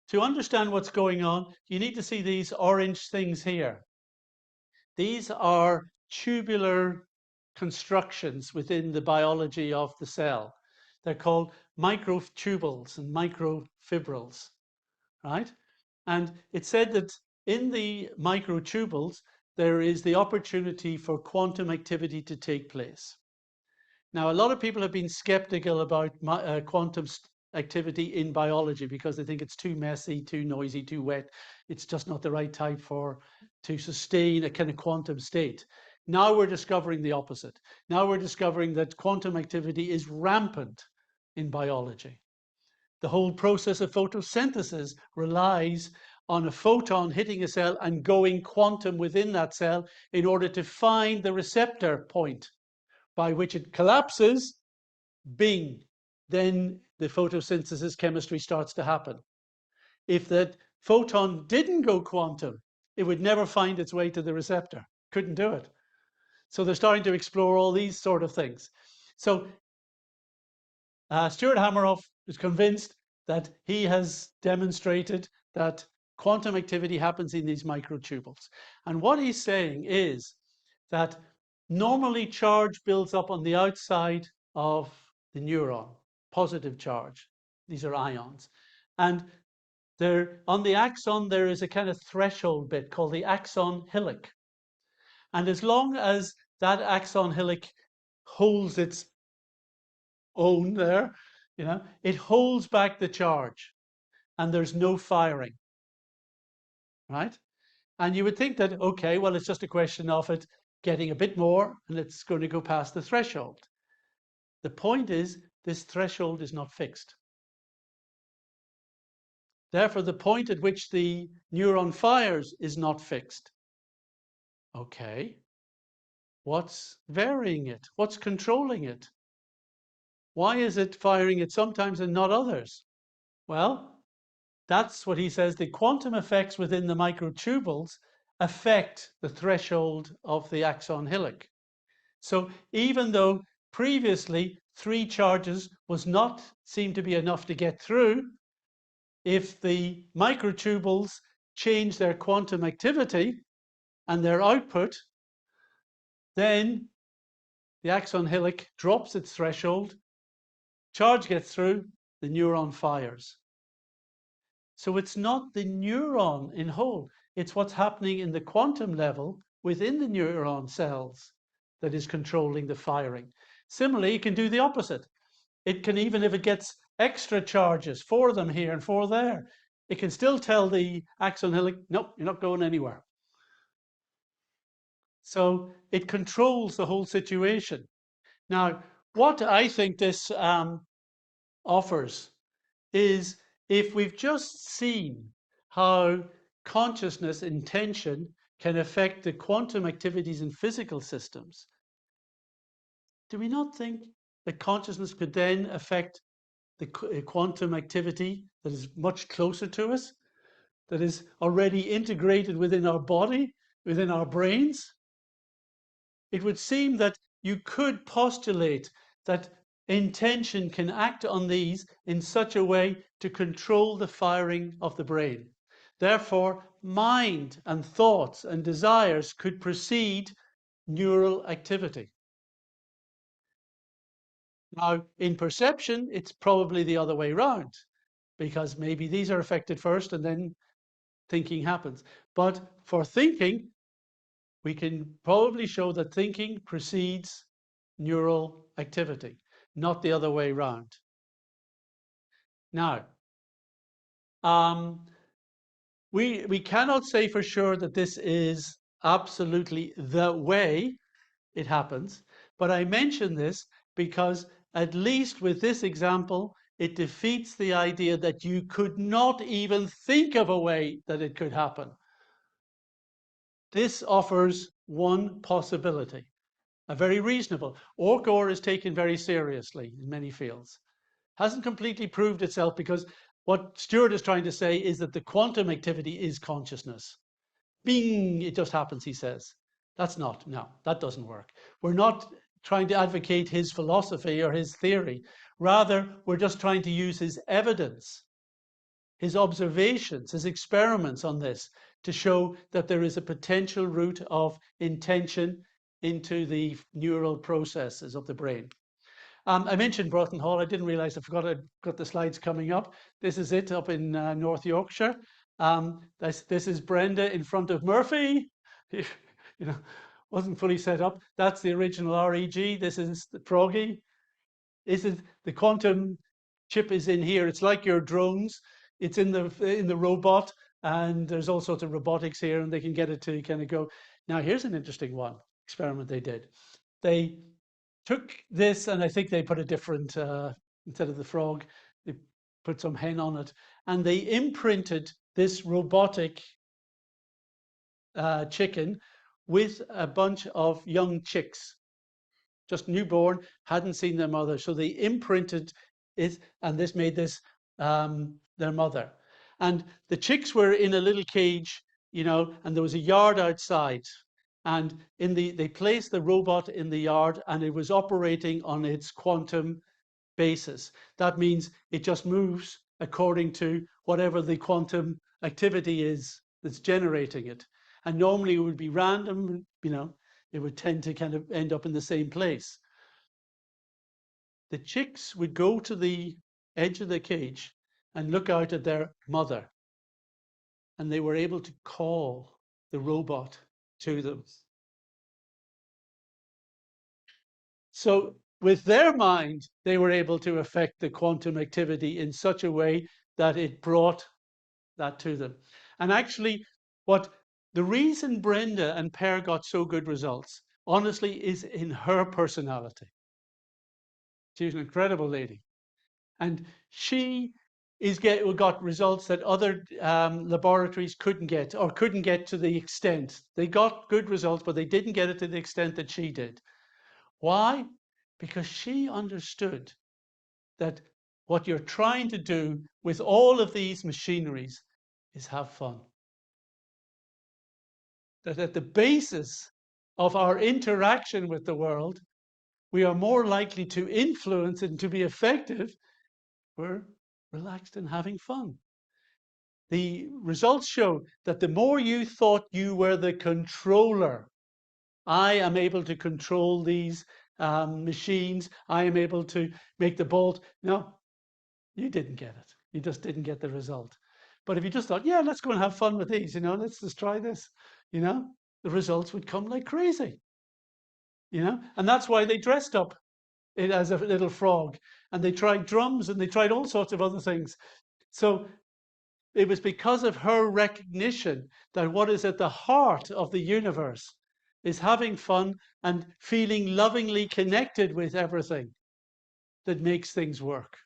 Speaker 2: to understand what's going on, you need to see these orange things here. These are tubular constructions within the biology of the cell. They're called microtubules and microfibrils, right? And it's said that in the microtubules, there is the opportunity for quantum activity to take place. Now, a lot of people have been skeptical about quantum activity in biology because they think it's too messy, too noisy, too wet. It's just not the right type to sustain a kind of quantum state. Now we're discovering the opposite. Now we're discovering that quantum activity is rampant in biology. The whole process of photosynthesis relies on a photon hitting a cell and going quantum within that cell in order to find the receptor point by which it collapses, bing, then the photosynthesis chemistry starts to happen. If that photon didn't go quantum, it would never find its way to the receptor. Couldn't do it. So they're starting to explore all these sort of things. So Stuart Hameroff is convinced that he has demonstrated that quantum activity happens in these microtubules. And what he's saying is that normally charge builds up on the outside of the neuron, positive charge. These are ions. And there, on the axon, there is a kind of threshold bit called the axon hillock. And as long as that axon hillock holds its own there, it holds back the charge and there's no firing, right? And you would think that, okay, well, it's just a question of it getting a bit more and it's going to go past the threshold. The point is, this threshold is not fixed. Therefore, the point at which the neuron fires is not fixed. Okay, what's varying it? What's controlling it? Why is it firing it sometimes and not others? Well, that's what he says. The quantum effects within the microtubules affect the threshold of the axon hillock. So even though previously 3 charges was not seemed to be enough to get through, if the microtubules change their quantum activity and their output, then the axon hillock drops its threshold, charge gets through, the neuron fires. So it's not the neuron in whole, it's what's happening in the quantum level within the neuron cells that is controlling the firing. Similarly, it can do the opposite. It can, even if it gets extra charges, 4 of them here and 4 there, it can still tell the axon hillock, nope, you're not going anywhere. So it controls the whole situation. Now, what I think this offers is, if we've just seen how consciousness, intention, can affect the quantum activities in physical systems, do we not think that consciousness could then affect the quantum activity that is much closer to us, that is already integrated within our body, within our brains? It would seem that you could postulate that intention can act on these in such a way to control the firing of the brain. Therefore, mind and thoughts and desires could precede neural activity. Now, in perception, it's probably the other way around, because maybe these are affected first and then thinking happens. But for thinking, we can probably show that thinking precedes neural activity, not the other way around. Now, we cannot say for sure that this is absolutely the way it happens, but I mention this because at least with this example, it defeats the idea that you could not even think of a way that it could happen. This offers one possibility, a very reasonable. ORCOR is taken very seriously in many fields. Hasn't completely proved itself, because what Stewart is trying to say is that the quantum activity is consciousness. Bing, it just happens, he says. That's not, no, that doesn't work. We're not trying to advocate his philosophy or his theory. Rather, we're just trying to use his evidence, his observations, his experiments on this to show that there is a potential route of intention into the neural processes of the brain. I mentioned Broughton Hall. I didn't realize, I forgot I'd got the slides coming up. This is it up in North Yorkshire. This is Brenda in front of Murphy. You know, wasn't fully set up. That's the original REG. This is the Froggy. This is the quantum chip is in here. It's like your drones. It's in the robot, and there's all sorts of robotics here, and they can get it to kind of go. Now, here's an interesting experiment they did. They took this, and I think they put a different, instead of the frog, they put some hen on it, and they imprinted this robotic chicken with a bunch of young chicks, just newborn, hadn't seen their mother. So they imprinted it, and this made this their mother. And the chicks were in a little cage, and there was a yard outside. And they placed the robot in the yard, and it was operating on its quantum basis. That means it just moves according to whatever the quantum activity is that's generating it. And normally it would be random, it would tend to kind of end up in the same place. The chicks would go to the edge of the cage and look out at their mother, and they were able to call the robot to them. So with their mind, they were able to affect the quantum activity in such a way that it brought that to them. And actually, the reason Brenda and Per got so good results, honestly, is in her personality. She's an incredible lady. And she got results that other laboratories couldn't get, or couldn't get to the extent. They got good results, but they didn't get it to the extent that she did. Why? Because she understood that what you're trying to do with all of these machineries is have fun. That at the basis of our interaction with the world, we are more likely to influence and to be effective. We're relaxed and having fun. The results show that the more you thought you were the controller, I am able to control these machines, I am able to make the bolt. No, you didn't get it. You just didn't get the result. But if you just thought, yeah, let's go and have fun with these, let's just try this, the results would come like crazy. And that's why they dressed up it as a little frog, and they tried drums, and they tried all sorts of other things. So it was because of her recognition that what is at the heart of the universe is having fun and feeling lovingly connected with everything that makes things work.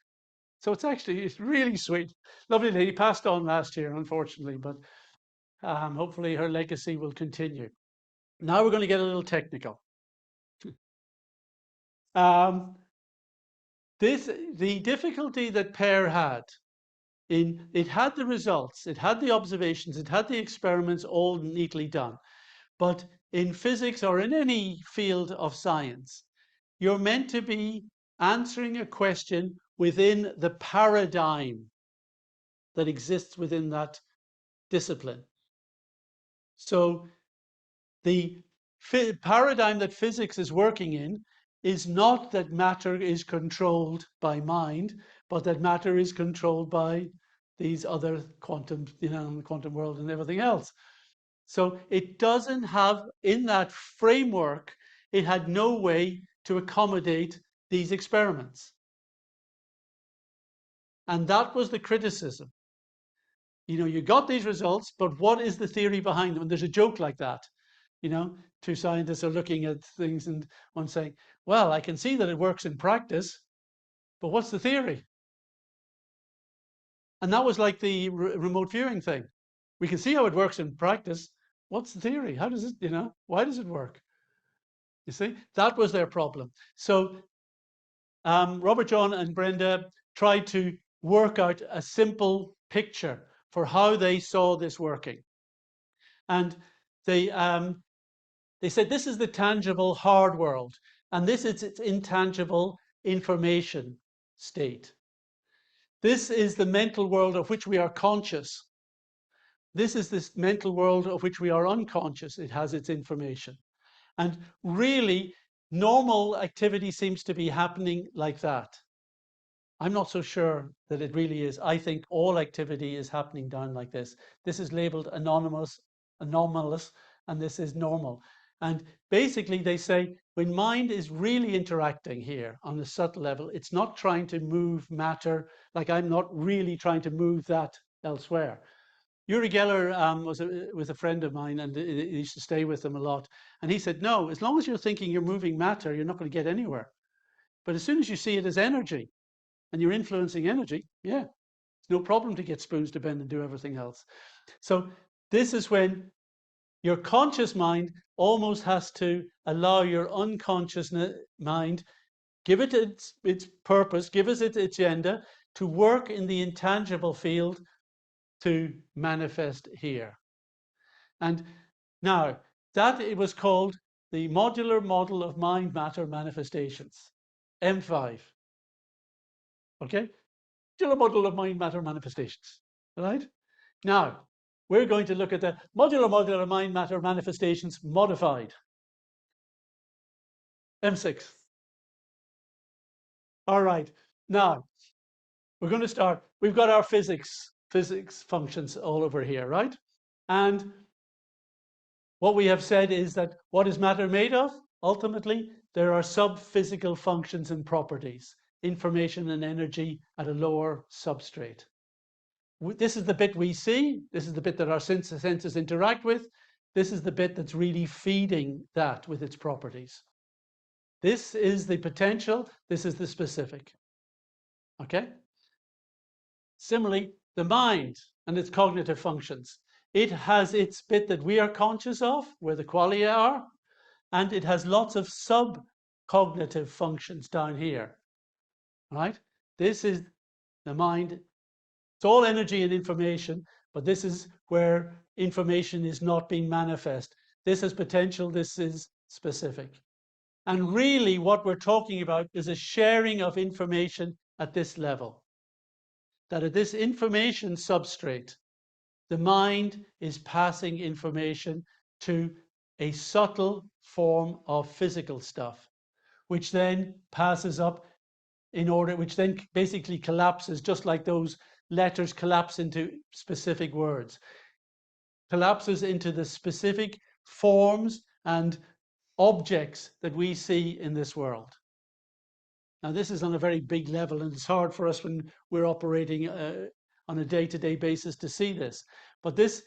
Speaker 2: So it's really sweet. Lovely lady, passed on last year, unfortunately, but hopefully her legacy will continue. Now we're going to get a little technical. Um, the difficulty that Per had it had the results, it had the observations, it had the experiments all neatly done. But in physics or in any field of science, you're meant to be answering a question within the paradigm that exists within that discipline. So the paradigm that physics is working in is not that matter is controlled by mind, but that matter is controlled by these other quantum, the quantum world and everything else. So it doesn't have, in that framework, it had no way to accommodate these experiments. And that was the criticism. You got these results, but what is the theory behind them? And there's a joke like that. Two scientists are looking at things and one saying, well, I can see that it works in practice, but what's the theory? And that was like the remote viewing thing. We can see how it works in practice. What's the theory? How does it, why does it work? You see, that was their problem. So Robert John and Brenda tried to work out a simple picture for how they saw this working. And they said this is the tangible hard world, and this is its intangible information state. This is the mental world of which we are conscious. This is this mental world of which we are unconscious. It has its information. And really, normal activity seems to be happening like that. I'm not so sure that it really is. I think all activity is happening down like this. This is labeled anomalous, and this is normal. And basically, they say when mind is really interacting here on a subtle level, it's not trying to move matter, like I'm not really trying to move that elsewhere. Uri Geller was a friend of mine, and he used to stay with him a lot. And he said, no, as long as you're thinking you're moving matter, you're not going to get anywhere. But as soon as you see it as energy, and you're influencing energy, yeah, it's no problem to get spoons to bend and do everything else. So this is when your conscious mind almost has to allow your unconscious mind, give it its purpose, give it its agenda to work in the intangible field to manifest here. And now that it was called the modular model of mind matter manifestations, M5. Okay, modular model of mind matter manifestations. Right now, we're going to look at the modular model of mind matter manifestations modified. M6. All right. Now we're going to start. We've got our physics functions all over here, right? And what we have said is that what is matter made of? Ultimately, there are sub-physical functions and properties, information and energy at a lower substrate. This is the bit we see. This is the bit that our senses interact with. This is the bit that's really feeding that with its properties. This is the potential. This is the specific. Okay? Similarly, the mind and its cognitive functions. It has its bit that we are conscious of, where the qualia are, and it has lots of sub-cognitive functions down here. Right? This is the mind. It's all energy and information, but this is where information is not being manifest. This is potential, this is specific. And really what we're talking about is a sharing of information at this level. That at this information substrate, the mind is passing information to a subtle form of physical stuff, which then passes up in order, which then basically collapses, just like those letters collapse into specific words, collapses into the specific forms and objects that we see in this world. Now, this is on a very big level, and it's hard for us when we're operating on a day-to-day basis to see this. But this,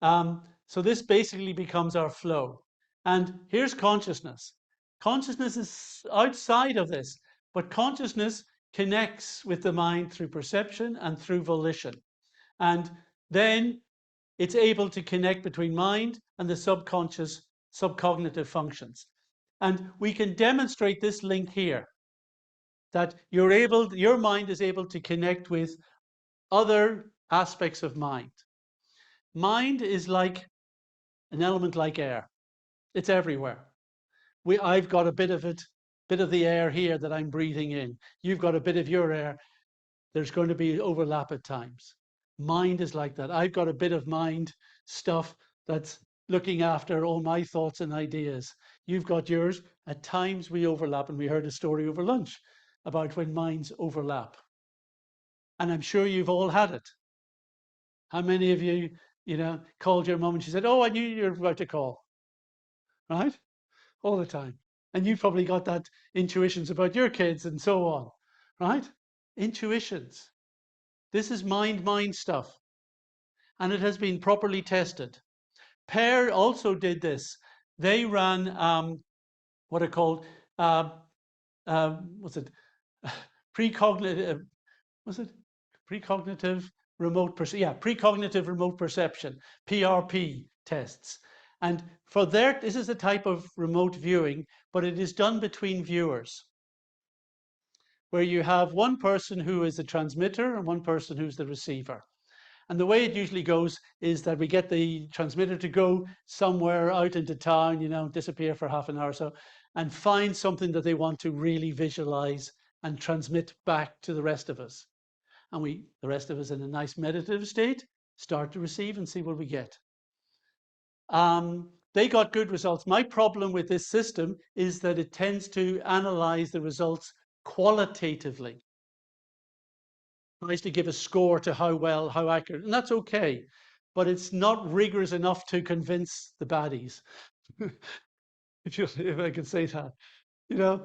Speaker 2: so this basically becomes our flow. And here's consciousness. Consciousness is outside of this, but consciousness connects with the mind through perception and through volition. And then it's able to connect between mind and the subconscious, subcognitive functions. And we can demonstrate this link here, that your mind is able to connect with other aspects of mind. Mind is like an element like air. It's everywhere. I've got a bit of it, bit of the air here that I'm breathing in. You've got a bit of your air. There's going to be overlap at times. Mind is like that. I've got a bit of mind stuff that's looking after all my thoughts and ideas. You've got yours. At times we overlap, and we heard a story over lunch about when minds overlap. And I'm sure you've all had it. How many of you, called your mum and she said, "Oh, I knew you were about to call," right? All the time. And you've probably got that intuitions about your kids and so on, right? Intuitions. This is mind stuff. And it has been properly tested. Pear also did this. They ran what are called what's it? Precognitive. Was it precognitive remote precognitive remote perception (PRP) tests. And for this is a type of remote viewing, but it is done between viewers, where you have one person who is the transmitter and one person who's the receiver. And the way it usually goes is that we get the transmitter to go somewhere out into town, disappear for half an hour or so, and find something that they want to really visualize and transmit back to the rest of us. And the rest of us in a nice meditative state, start to receive and see what we get. They got good results. My problem with this system is that it tends to analyze the results qualitatively. Tries to give a score to how accurate, and that's okay, but it's not rigorous enough to convince the baddies. if I can say that, the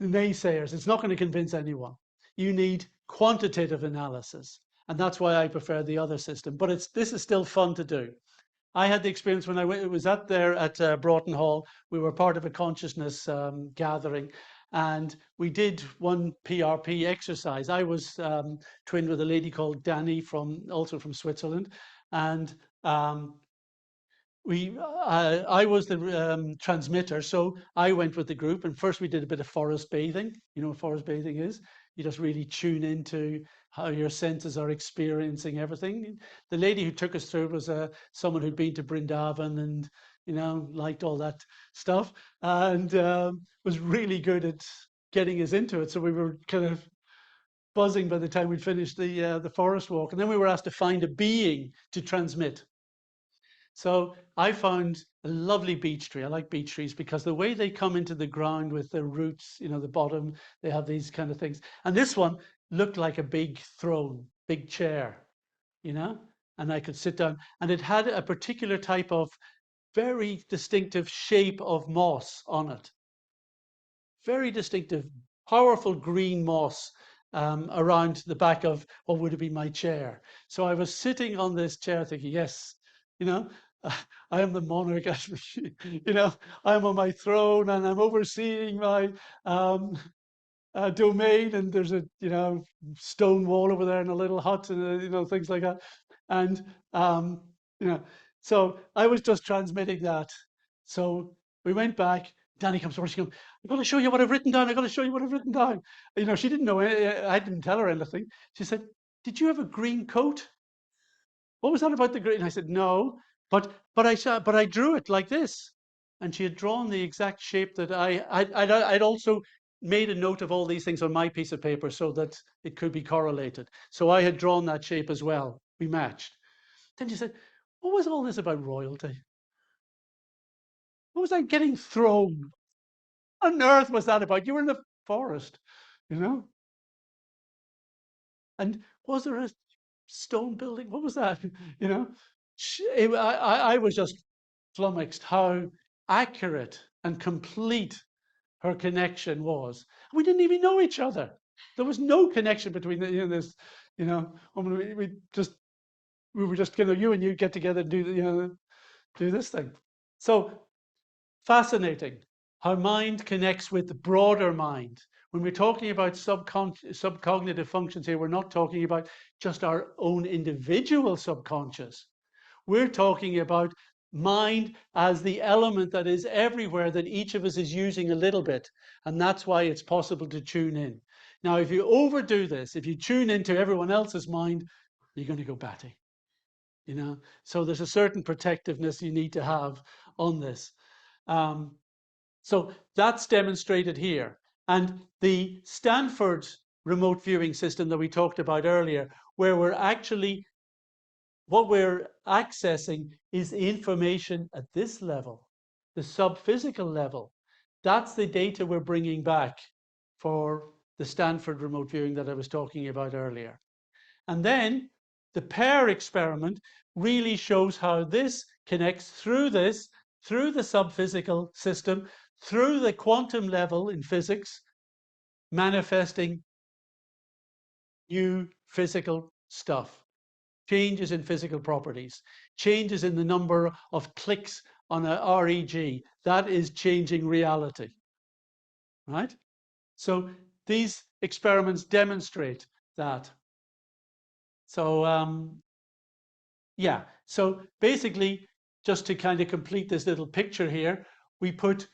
Speaker 2: naysayers. It's not going to convince anyone. You need quantitative analysis, and that's why I prefer the other system. But this is still fun to do. I had the experience when I was at Broughton Hall. We were part of a consciousness gathering, and we did one PRP exercise. I was twinned with a lady called Danny also from Switzerland, and I was the transmitter, so I went with the group. And first we did a bit of forest bathing. You know what forest bathing is? You just really tune into how your senses are experiencing everything. The lady who took us through was someone who'd been to Brindavan and liked all that stuff, and was really good at getting us into it. So we were kind of buzzing by the time we'd finished the forest walk, and then we were asked to find a being to transmit. So I found a lovely beech tree. I like beech trees because the way they come into the ground with their roots, the bottom, they have these kind of things. And this one looked like a big throne, big chair, and I could sit down. And it had a particular type of very distinctive shape of moss on it. Very distinctive, powerful green moss around the back of what would have been my chair. So I was sitting on this chair thinking, yes, I am the monarch, I am on my throne and I'm overseeing my domain, and there's a, stone wall over there and a little hut and, things like that. And, so I was just transmitting that. So we went back. Danny comes over, she goes, "I've got to show you what I've written down. I've got to show you what I've written down." She didn't know, I didn't tell her anything. She said, "Did you have a green coat? What was that about the green?" And I said, "No, but I drew it like this." And she had drawn the exact shape that I'd also made a note of all these things on my piece of paper so that it could be correlated. So I had drawn that shape as well. We matched. Then she said, "What was all this about royalty? What was I getting thrown? What on earth was that about? You were in the forest, And was there a stone building? What was that?" I was just flummoxed how accurate and complete her connection was. We didn't even know each other. There was no connection between this. We were just you and you get together and do do this thing. So fascinating. how mind connects with the broader mind. When we're talking about subcognitive functions here, we're not talking about just our own individual subconscious. We're talking about mind as the element that is everywhere, that each of us is using a little bit. And that's why it's possible to tune in. Now, if you overdo this, if you tune into everyone else's mind, you're going to go batty. You know, so there's a certain protectiveness you need to have on this. So that's demonstrated here. And the Stanford remote viewing system that we talked about earlier, where we're actually, what we're accessing is the information at this level, the sub-physical level. That's the data we're bringing back for the Stanford remote viewing that I was talking about earlier. And then the pair experiment really shows how this connects through this, through the sub-physical system, through the quantum level in physics, manifesting new physical stuff, changes in physical properties, changes in the number of clicks on a REG. That is changing reality, right? So these experiments demonstrate that. So yeah, so basically, just to kind of complete this little picture here, we put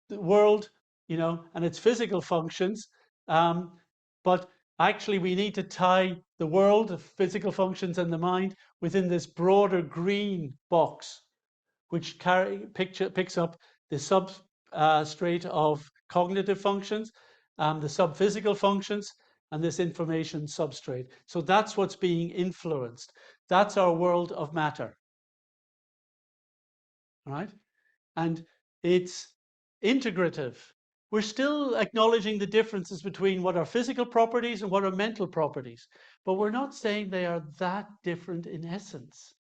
Speaker 2: the world, you know, and its physical functions, but actually we need to tie the world, the physical functions and the mind within this broader green box, which picks up the substrate of cognitive functions, the sub-physical functions, and this information substrate. So that's what's being influenced. That's our world of matter. All right? And it's integrative. We're still acknowledging the differences between what are physical properties and what are mental properties, but we're not saying they are that different in essence.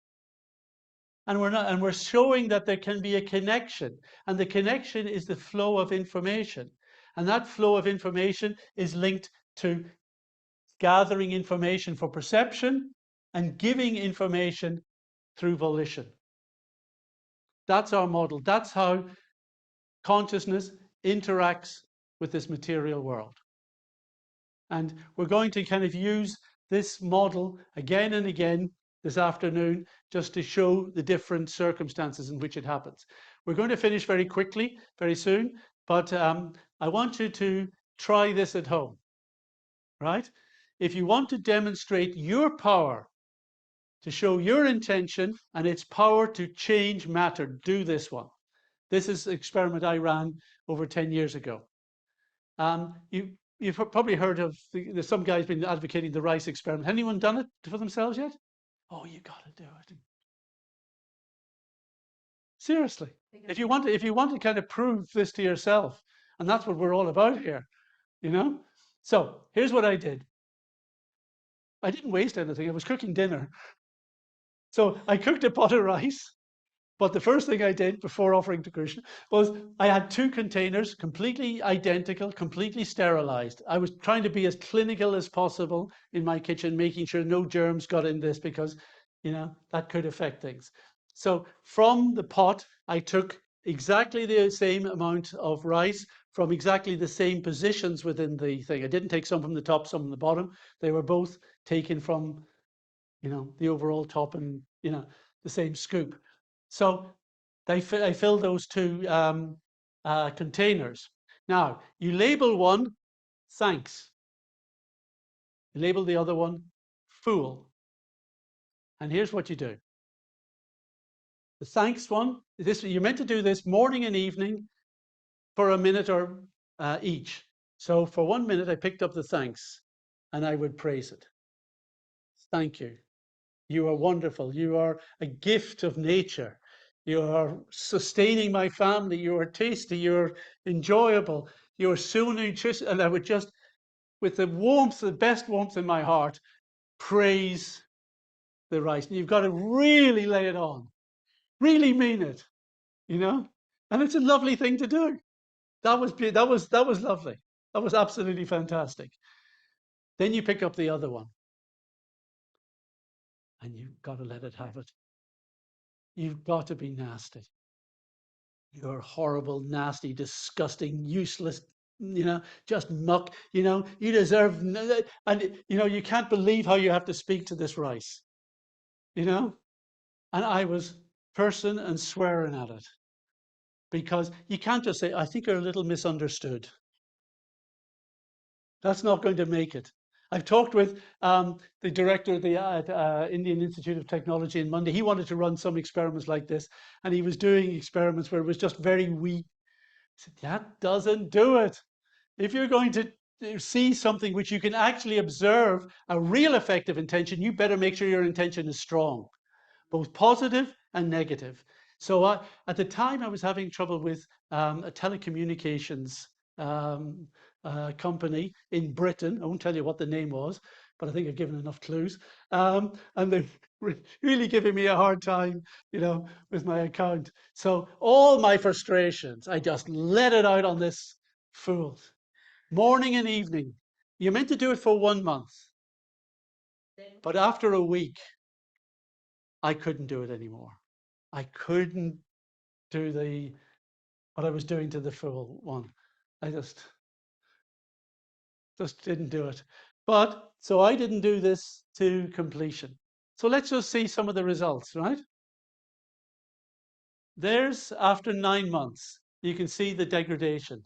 Speaker 2: And we're showing that there can be a connection, and the connection is the flow of information. And that flow of information is linked to gathering information for perception and giving information through volition. That's our model. That's how consciousness interacts with this material world. And we're going to kind of use this model again and again this afternoon just to show the different circumstances in which it happens. We're going to finish very quickly, very soon, but I want you to try this at home, right? If you want to demonstrate your power, to show your intention and its power to change matter, do this one. This is an experiment I ran over 10 years ago. You've probably heard of, there's some guys been advocating the rice experiment. Has anyone done it for themselves yet? Oh, you got to do it. Seriously. If you want to kind of prove this to yourself, and that's what we're all about here, you know? So here's what I did. I didn't waste anything. I was cooking dinner. So I cooked a pot of rice. But the first thing I did before offering to Krishna was I had 2 containers, completely identical, completely sterilized. I was trying to be as clinical as possible in my kitchen, making sure no germs got in this because, you know, that could affect things. So from the pot, I took exactly the same amount of rice from exactly the same positions within the thing. I didn't take some from the top, some from the bottom. They were both taken from, you know, the overall top and, you know, the same scoop. So I filled those 2 containers. Now, you label one, thanks. You label the other one, fool. And here's what you do. The thanks one, you're meant to do this morning and evening for a minute or each. So for 1 minute, I picked up the thanks and I would praise it. Thank you. You are wonderful. You are a gift of nature. You are sustaining my family. You are tasty. You're enjoyable. You're so nutritious. And I would just, with the warmth, the best warmth in my heart, praise the rice. And you've got to really lay it on, really mean it, you know. And it's a lovely thing to do. That was lovely. That was absolutely fantastic. Then you pick up the other one, and you've got to let it have it. You've got to be nasty. You're horrible, nasty, disgusting, useless, just muck, you deserve, and, you can't believe how you have to speak to this rice, and I was cursing and swearing at it because you can't just say, I think you're a little misunderstood. That's not going to make it. I've talked with the director of the Indian Institute of Technology in Monday. He wanted to run some experiments like this, and he was doing experiments where it was just very weak. I said, that doesn't do it. If you're going to see something which you can actually observe a real effective intention, you better make sure your intention is strong, both positive and negative. So at the time, I was having trouble with a telecommunications um, company in Britain. I won't tell you what the name was, but I think I've given enough clues. And they're really giving me a hard time, with my account. So all my frustrations, I just let it out on this fool, morning and evening. You're meant to do it for 1 month, but after a week, I couldn't do it anymore. I couldn't do what I was doing to the full one. I just didn't do it. But so I didn't do this to completion. So let's just see some of the results, right? There's after 9 months, you can see the degradation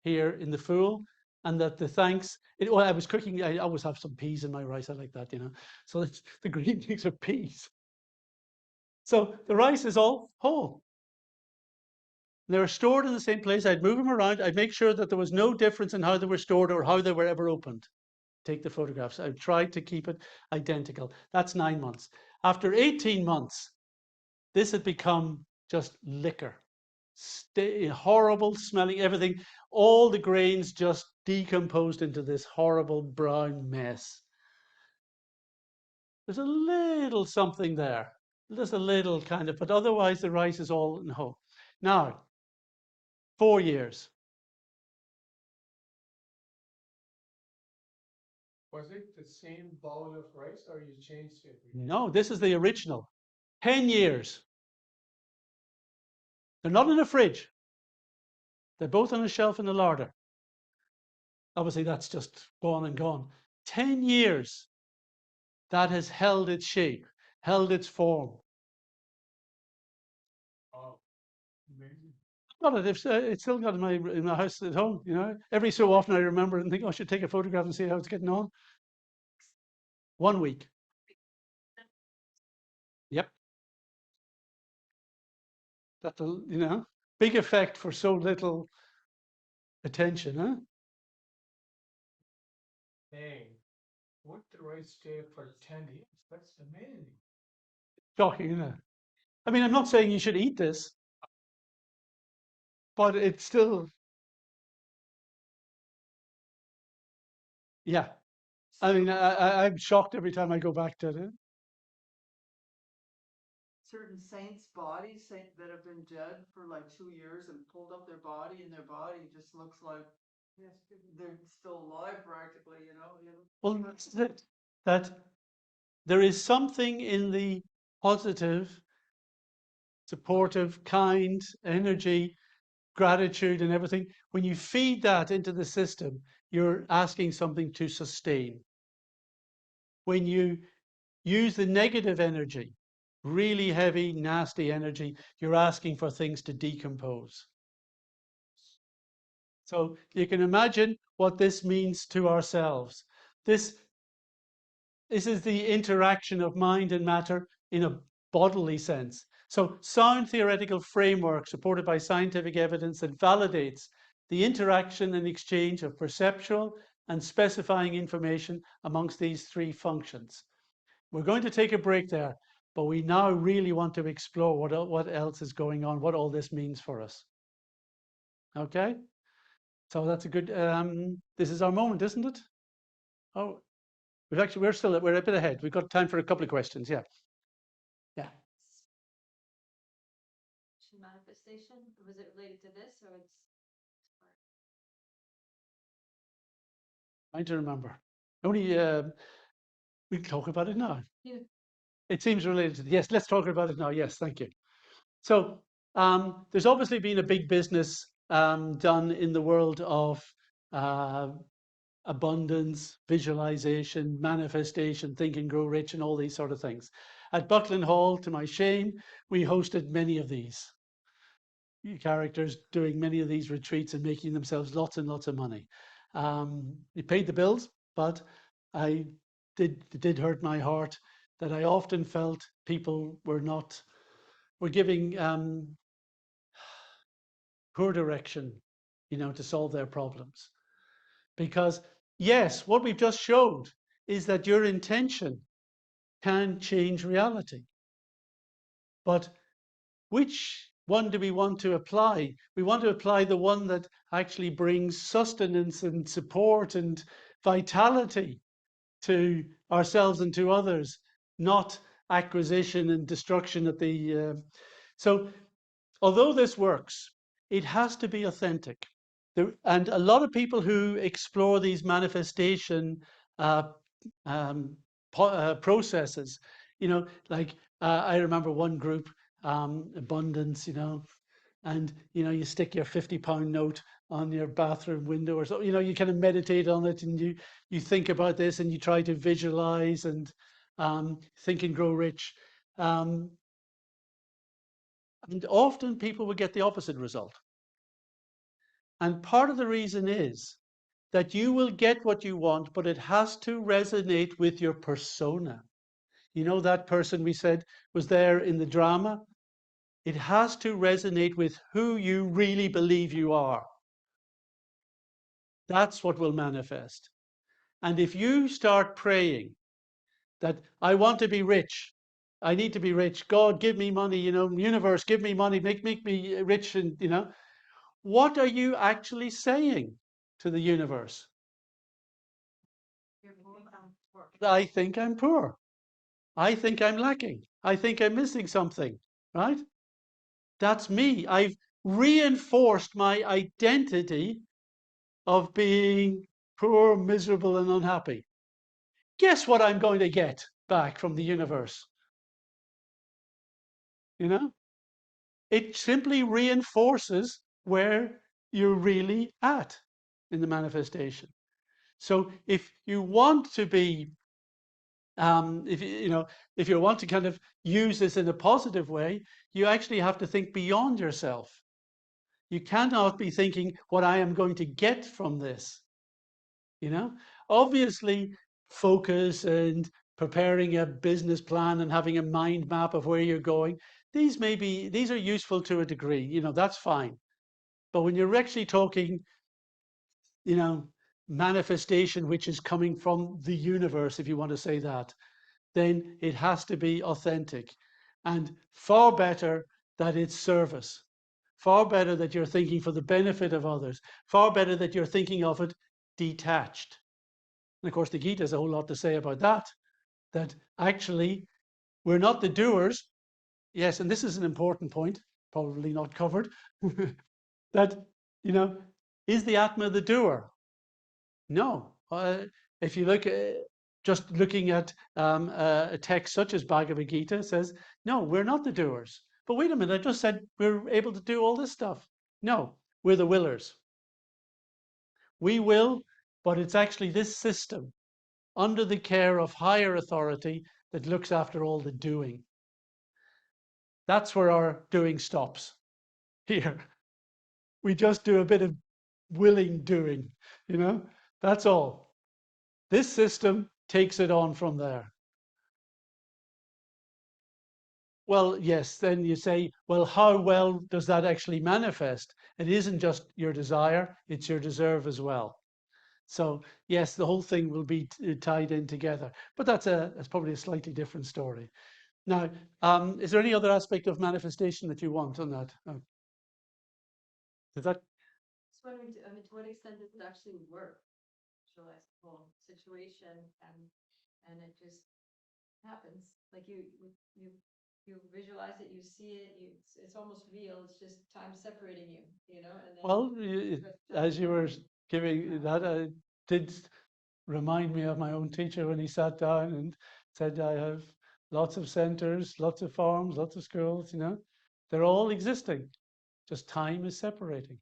Speaker 2: here in the fool, and that the thanks. I was cooking. I always have some peas in my rice. I like that, So the green things are peas. So the rice is all whole. They were stored in the same place. I'd move them around. I'd make sure that there was no difference in how they were stored or how they were ever opened. Take the photographs. I tried to keep it identical. That's 9 months. After 18 months, this had become just liquor. Horrible smelling, everything. All the grains just decomposed into this horrible brown mess. There's a little something there. There's a little kind of, but otherwise the rice is all in whole. Now, 4 years.
Speaker 3: Was it the same bowl of rice or you changed it?
Speaker 2: No, this is the original. 10 years. They're not in a fridge. They're both on a shelf in the larder. Obviously, that's just gone and gone. 10 years. That has held its shape, held its form.
Speaker 3: Oh, amazing.
Speaker 2: Got it. It's still got in my house at home. Every so often I remember and think, oh, I should take a photograph and see how it's getting on. 1 week. Yep. That's big effect for so little attention, huh?
Speaker 3: Dang. Would the rice stay for 10 years? That's amazing.
Speaker 2: Shocking, isn't it? I mean, I'm not saying you should eat this, but it's still, yeah. I mean, I'm shocked every time I go back to it.
Speaker 4: Certain saints' bodies that have been dead for like 2 years and pulled up their body, and their body just looks like they're still alive practically,
Speaker 2: Well, that's it. That there is something in the positive, supportive, kind energy, gratitude, and everything. When you feed that into the system, you're asking something to sustain. When you use the negative energy, really heavy, nasty energy, you're asking for things to decompose. So you can imagine what this means to ourselves. This is the interaction of mind and matter in a bodily sense. So sound theoretical framework supported by scientific evidence that validates the interaction and exchange of perceptual and specifying information amongst these three functions. We're going to take a break there, but we now really want to explore what else is going on, what all this means for us. Okay? So that's a good, this is our moment, isn't it? Oh, we're a bit ahead. We've got time for a couple of questions, yeah. Yeah.
Speaker 5: Manifestation, was it related to this or it's?
Speaker 2: Trying to remember. Only, we can talk about it now.
Speaker 5: Yeah.
Speaker 2: It seems related to, yes, let's talk about it now. Yes, thank you. So There's obviously been a big business done in the world of uh, abundance, visualization, manifestation, think and grow rich, and all these sort of things. At Buckland Hall, to my shame, we hosted many of these characters doing many of these retreats and making themselves lots and lots of money. It paid the bills, but I it did hurt my heart that I often felt people were giving poor direction, to solve their problems. Because yes, what we've just showed is that your intention can change reality. But which one do we want to apply? We want to apply the one that actually brings sustenance and support and vitality to ourselves and to others, not acquisition and destruction at the. So, although this works, it has to be authentic. And a lot of people who explore these manifestation uh, um, processes, like I remember one group, abundance, and you stick your £50 note on your bathroom window or so, you kind of meditate on it, and you think about this, and you try to visualize and think and grow rich. And often people will get the opposite result. And part of the reason is that you will get what you want, but it has to resonate with your persona. That person we said was there in the drama? It has to resonate with who you really believe you are. That's what will manifest. And if you start praying that I want to be rich, I need to be rich, God, give me money, universe, give me money, make me rich, and what are you actually saying to the universe? I think I'm poor. I think I'm lacking. I think I'm missing something, right? That's me. I've reinforced my identity of being poor, miserable, and unhappy. Guess what I'm going to get back from the universe? It simply reinforces where you're really at in the manifestation. So if you want to be if you want to kind of use this in a positive way, you actually have to think beyond yourself. You cannot be thinking what I am going to get from this. Obviously, focus and preparing a business plan and having a mind map of where you're going. These are useful to a degree. That's fine. But when you're actually talking, manifestation, which is coming from the universe, if you want to say that, then it has to be authentic, and far better that it's service, far better that you're thinking for the benefit of others, far better that you're thinking of it detached. And of course, the Gita has a whole lot to say about that actually we're not the doers. Yes, and this is an important point, probably not covered, that, is the Atma the doer? No. If you look just looking at a text such as Bhagavad Gita, says, no, we're not the doers. But wait a minute, I just said we're able to do all this stuff. No, we're the willers. We will, but it's actually this system under the care of higher authority that looks after all the doing. That's where our doing stops. Here, we just do a bit of willing doing, that's all. This system takes it on from there. Well, yes, then you say, well, how well does that actually manifest? It isn't just your desire, it's your deserve as well. So yes, the whole thing will be tied in together, but that's probably a slightly different story. Now, is there any other aspect of manifestation that you want on that? Is that
Speaker 5: Just wondering, to what extent does it actually work? Visualize the whole situation and it just happens. Like you visualize it, you see it, it's almost real. It's just time separating you, and then
Speaker 2: well, as you were giving that, did remind me of my own teacher when he sat down and said, I have lots of centers, lots of farms, lots of schools, They're all existing, just time is separating.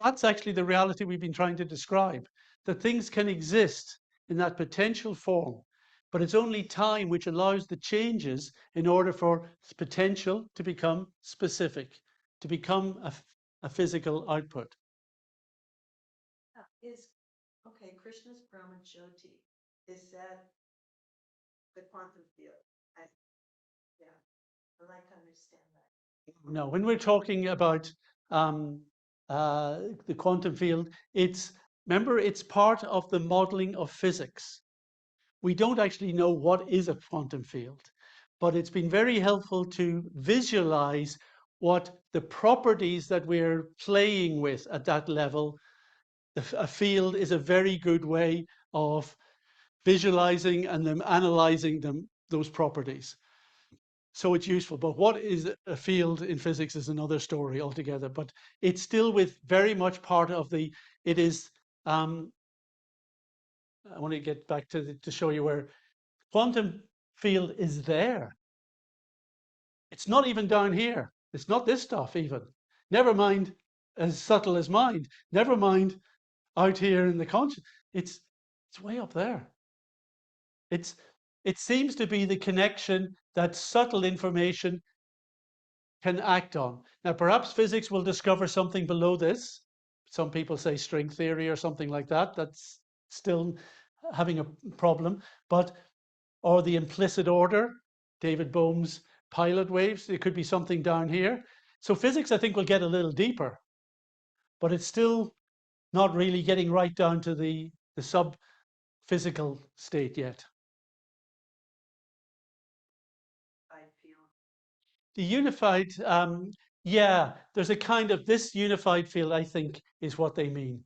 Speaker 2: That's actually the reality we've been trying to describe, that things can exist in that potential form, but it's only time which allows the changes in order for potential to become specific, to become a physical output.
Speaker 6: Is, okay, Krishna's Brahman Jyoti, is that the quantum field? Yeah, I'd like to understand that.
Speaker 2: No, when we're talking about the quantum field, remember, it's part of the modeling of physics. We don't actually know what is a quantum field, but it's been very helpful to visualize what the properties that we're playing with at that level. A field is a very good way of visualizing and then analyzing those properties. So it's useful, but what is a field in physics is another story altogether. But it's still with very much part of the. It is. I want to get back to show you where quantum field is there. It's not even down here. It's not this stuff even. Never mind as subtle as mind. Never mind out here in the conscious. It's way up there. It seems to be the connection that subtle information can act on. Now, perhaps physics will discover something below this. Some people say string theory or something like that. That's still having a problem. Or the implicit order, David Bohm's pilot waves. It could be something down here. So physics, I think, will get a little deeper, but it's still not really getting right down to the sub-physical state yet.
Speaker 6: I feel.
Speaker 2: The unified, yeah, there's a kind of this unified field, I think, is what they mean.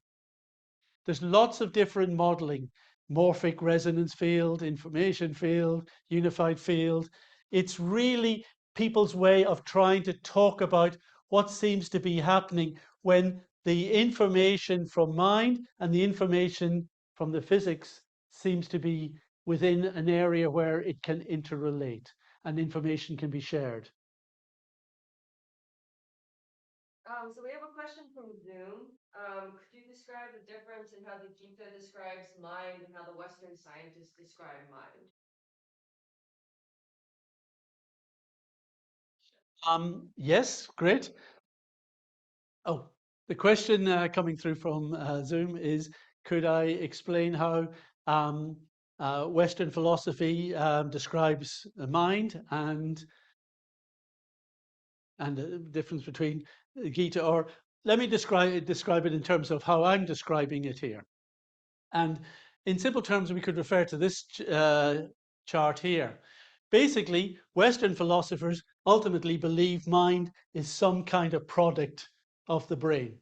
Speaker 2: There's lots of different modeling, morphic resonance field, information field, unified field. It's really people's way of trying to talk about what seems to be happening when the information from mind and the information from the physics seems to be within an area where it can interrelate and information can be shared.
Speaker 1: So we have a question from Zoom. Could you describe the difference in how the Gita describes mind and how the Western scientists describe mind?
Speaker 2: Yes, great. Oh, the question coming through from Zoom is, could I explain how Western philosophy describes the mind and the difference between the Gita, or let me describe it in terms of how I'm describing it here. And in simple terms, we could refer to this chart here. Basically, Western philosophers ultimately believe mind is some kind of product of the brain,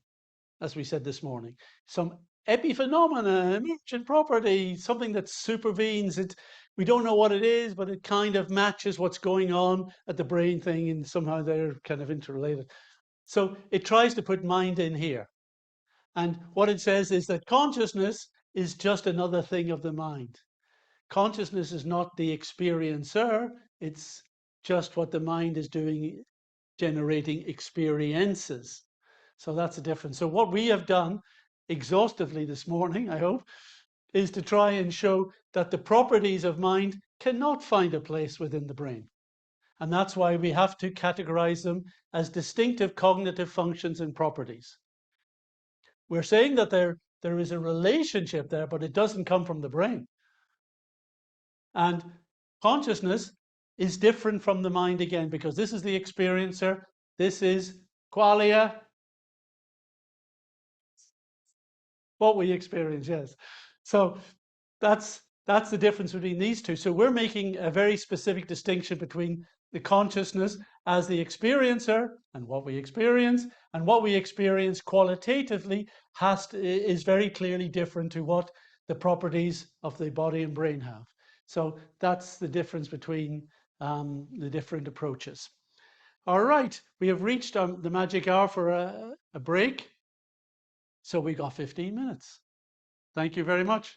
Speaker 2: as we said this morning. Some epiphenomena, emergent property, something that supervenes it. We don't know what it is, but it kind of matches what's going on at the brain thing, and somehow they're kind of interrelated. So it tries to put mind in here. And what it says is that consciousness is just another thing of the mind. Consciousness is not the experiencer, it's just what the mind is doing, generating experiences. So that's the difference. So what we have done exhaustively this morning, I hope, is to try and show that the properties of mind cannot find a place within the brain. And that's why we have to categorize them as distinctive cognitive functions and properties. We're saying that there is a relationship there, but it doesn't come from the brain. And consciousness is different from the mind again, because this is the experiencer, this is qualia, what we experience, yes. So that's the difference between these two. So we're making a very specific distinction between the consciousness as the experiencer and what we experience, and what we experience qualitatively is very clearly different to what the properties of the body and brain have. So that's the difference between the different approaches. All right, we have reached the magic hour for a break. So we got 15 minutes. Thank you very much.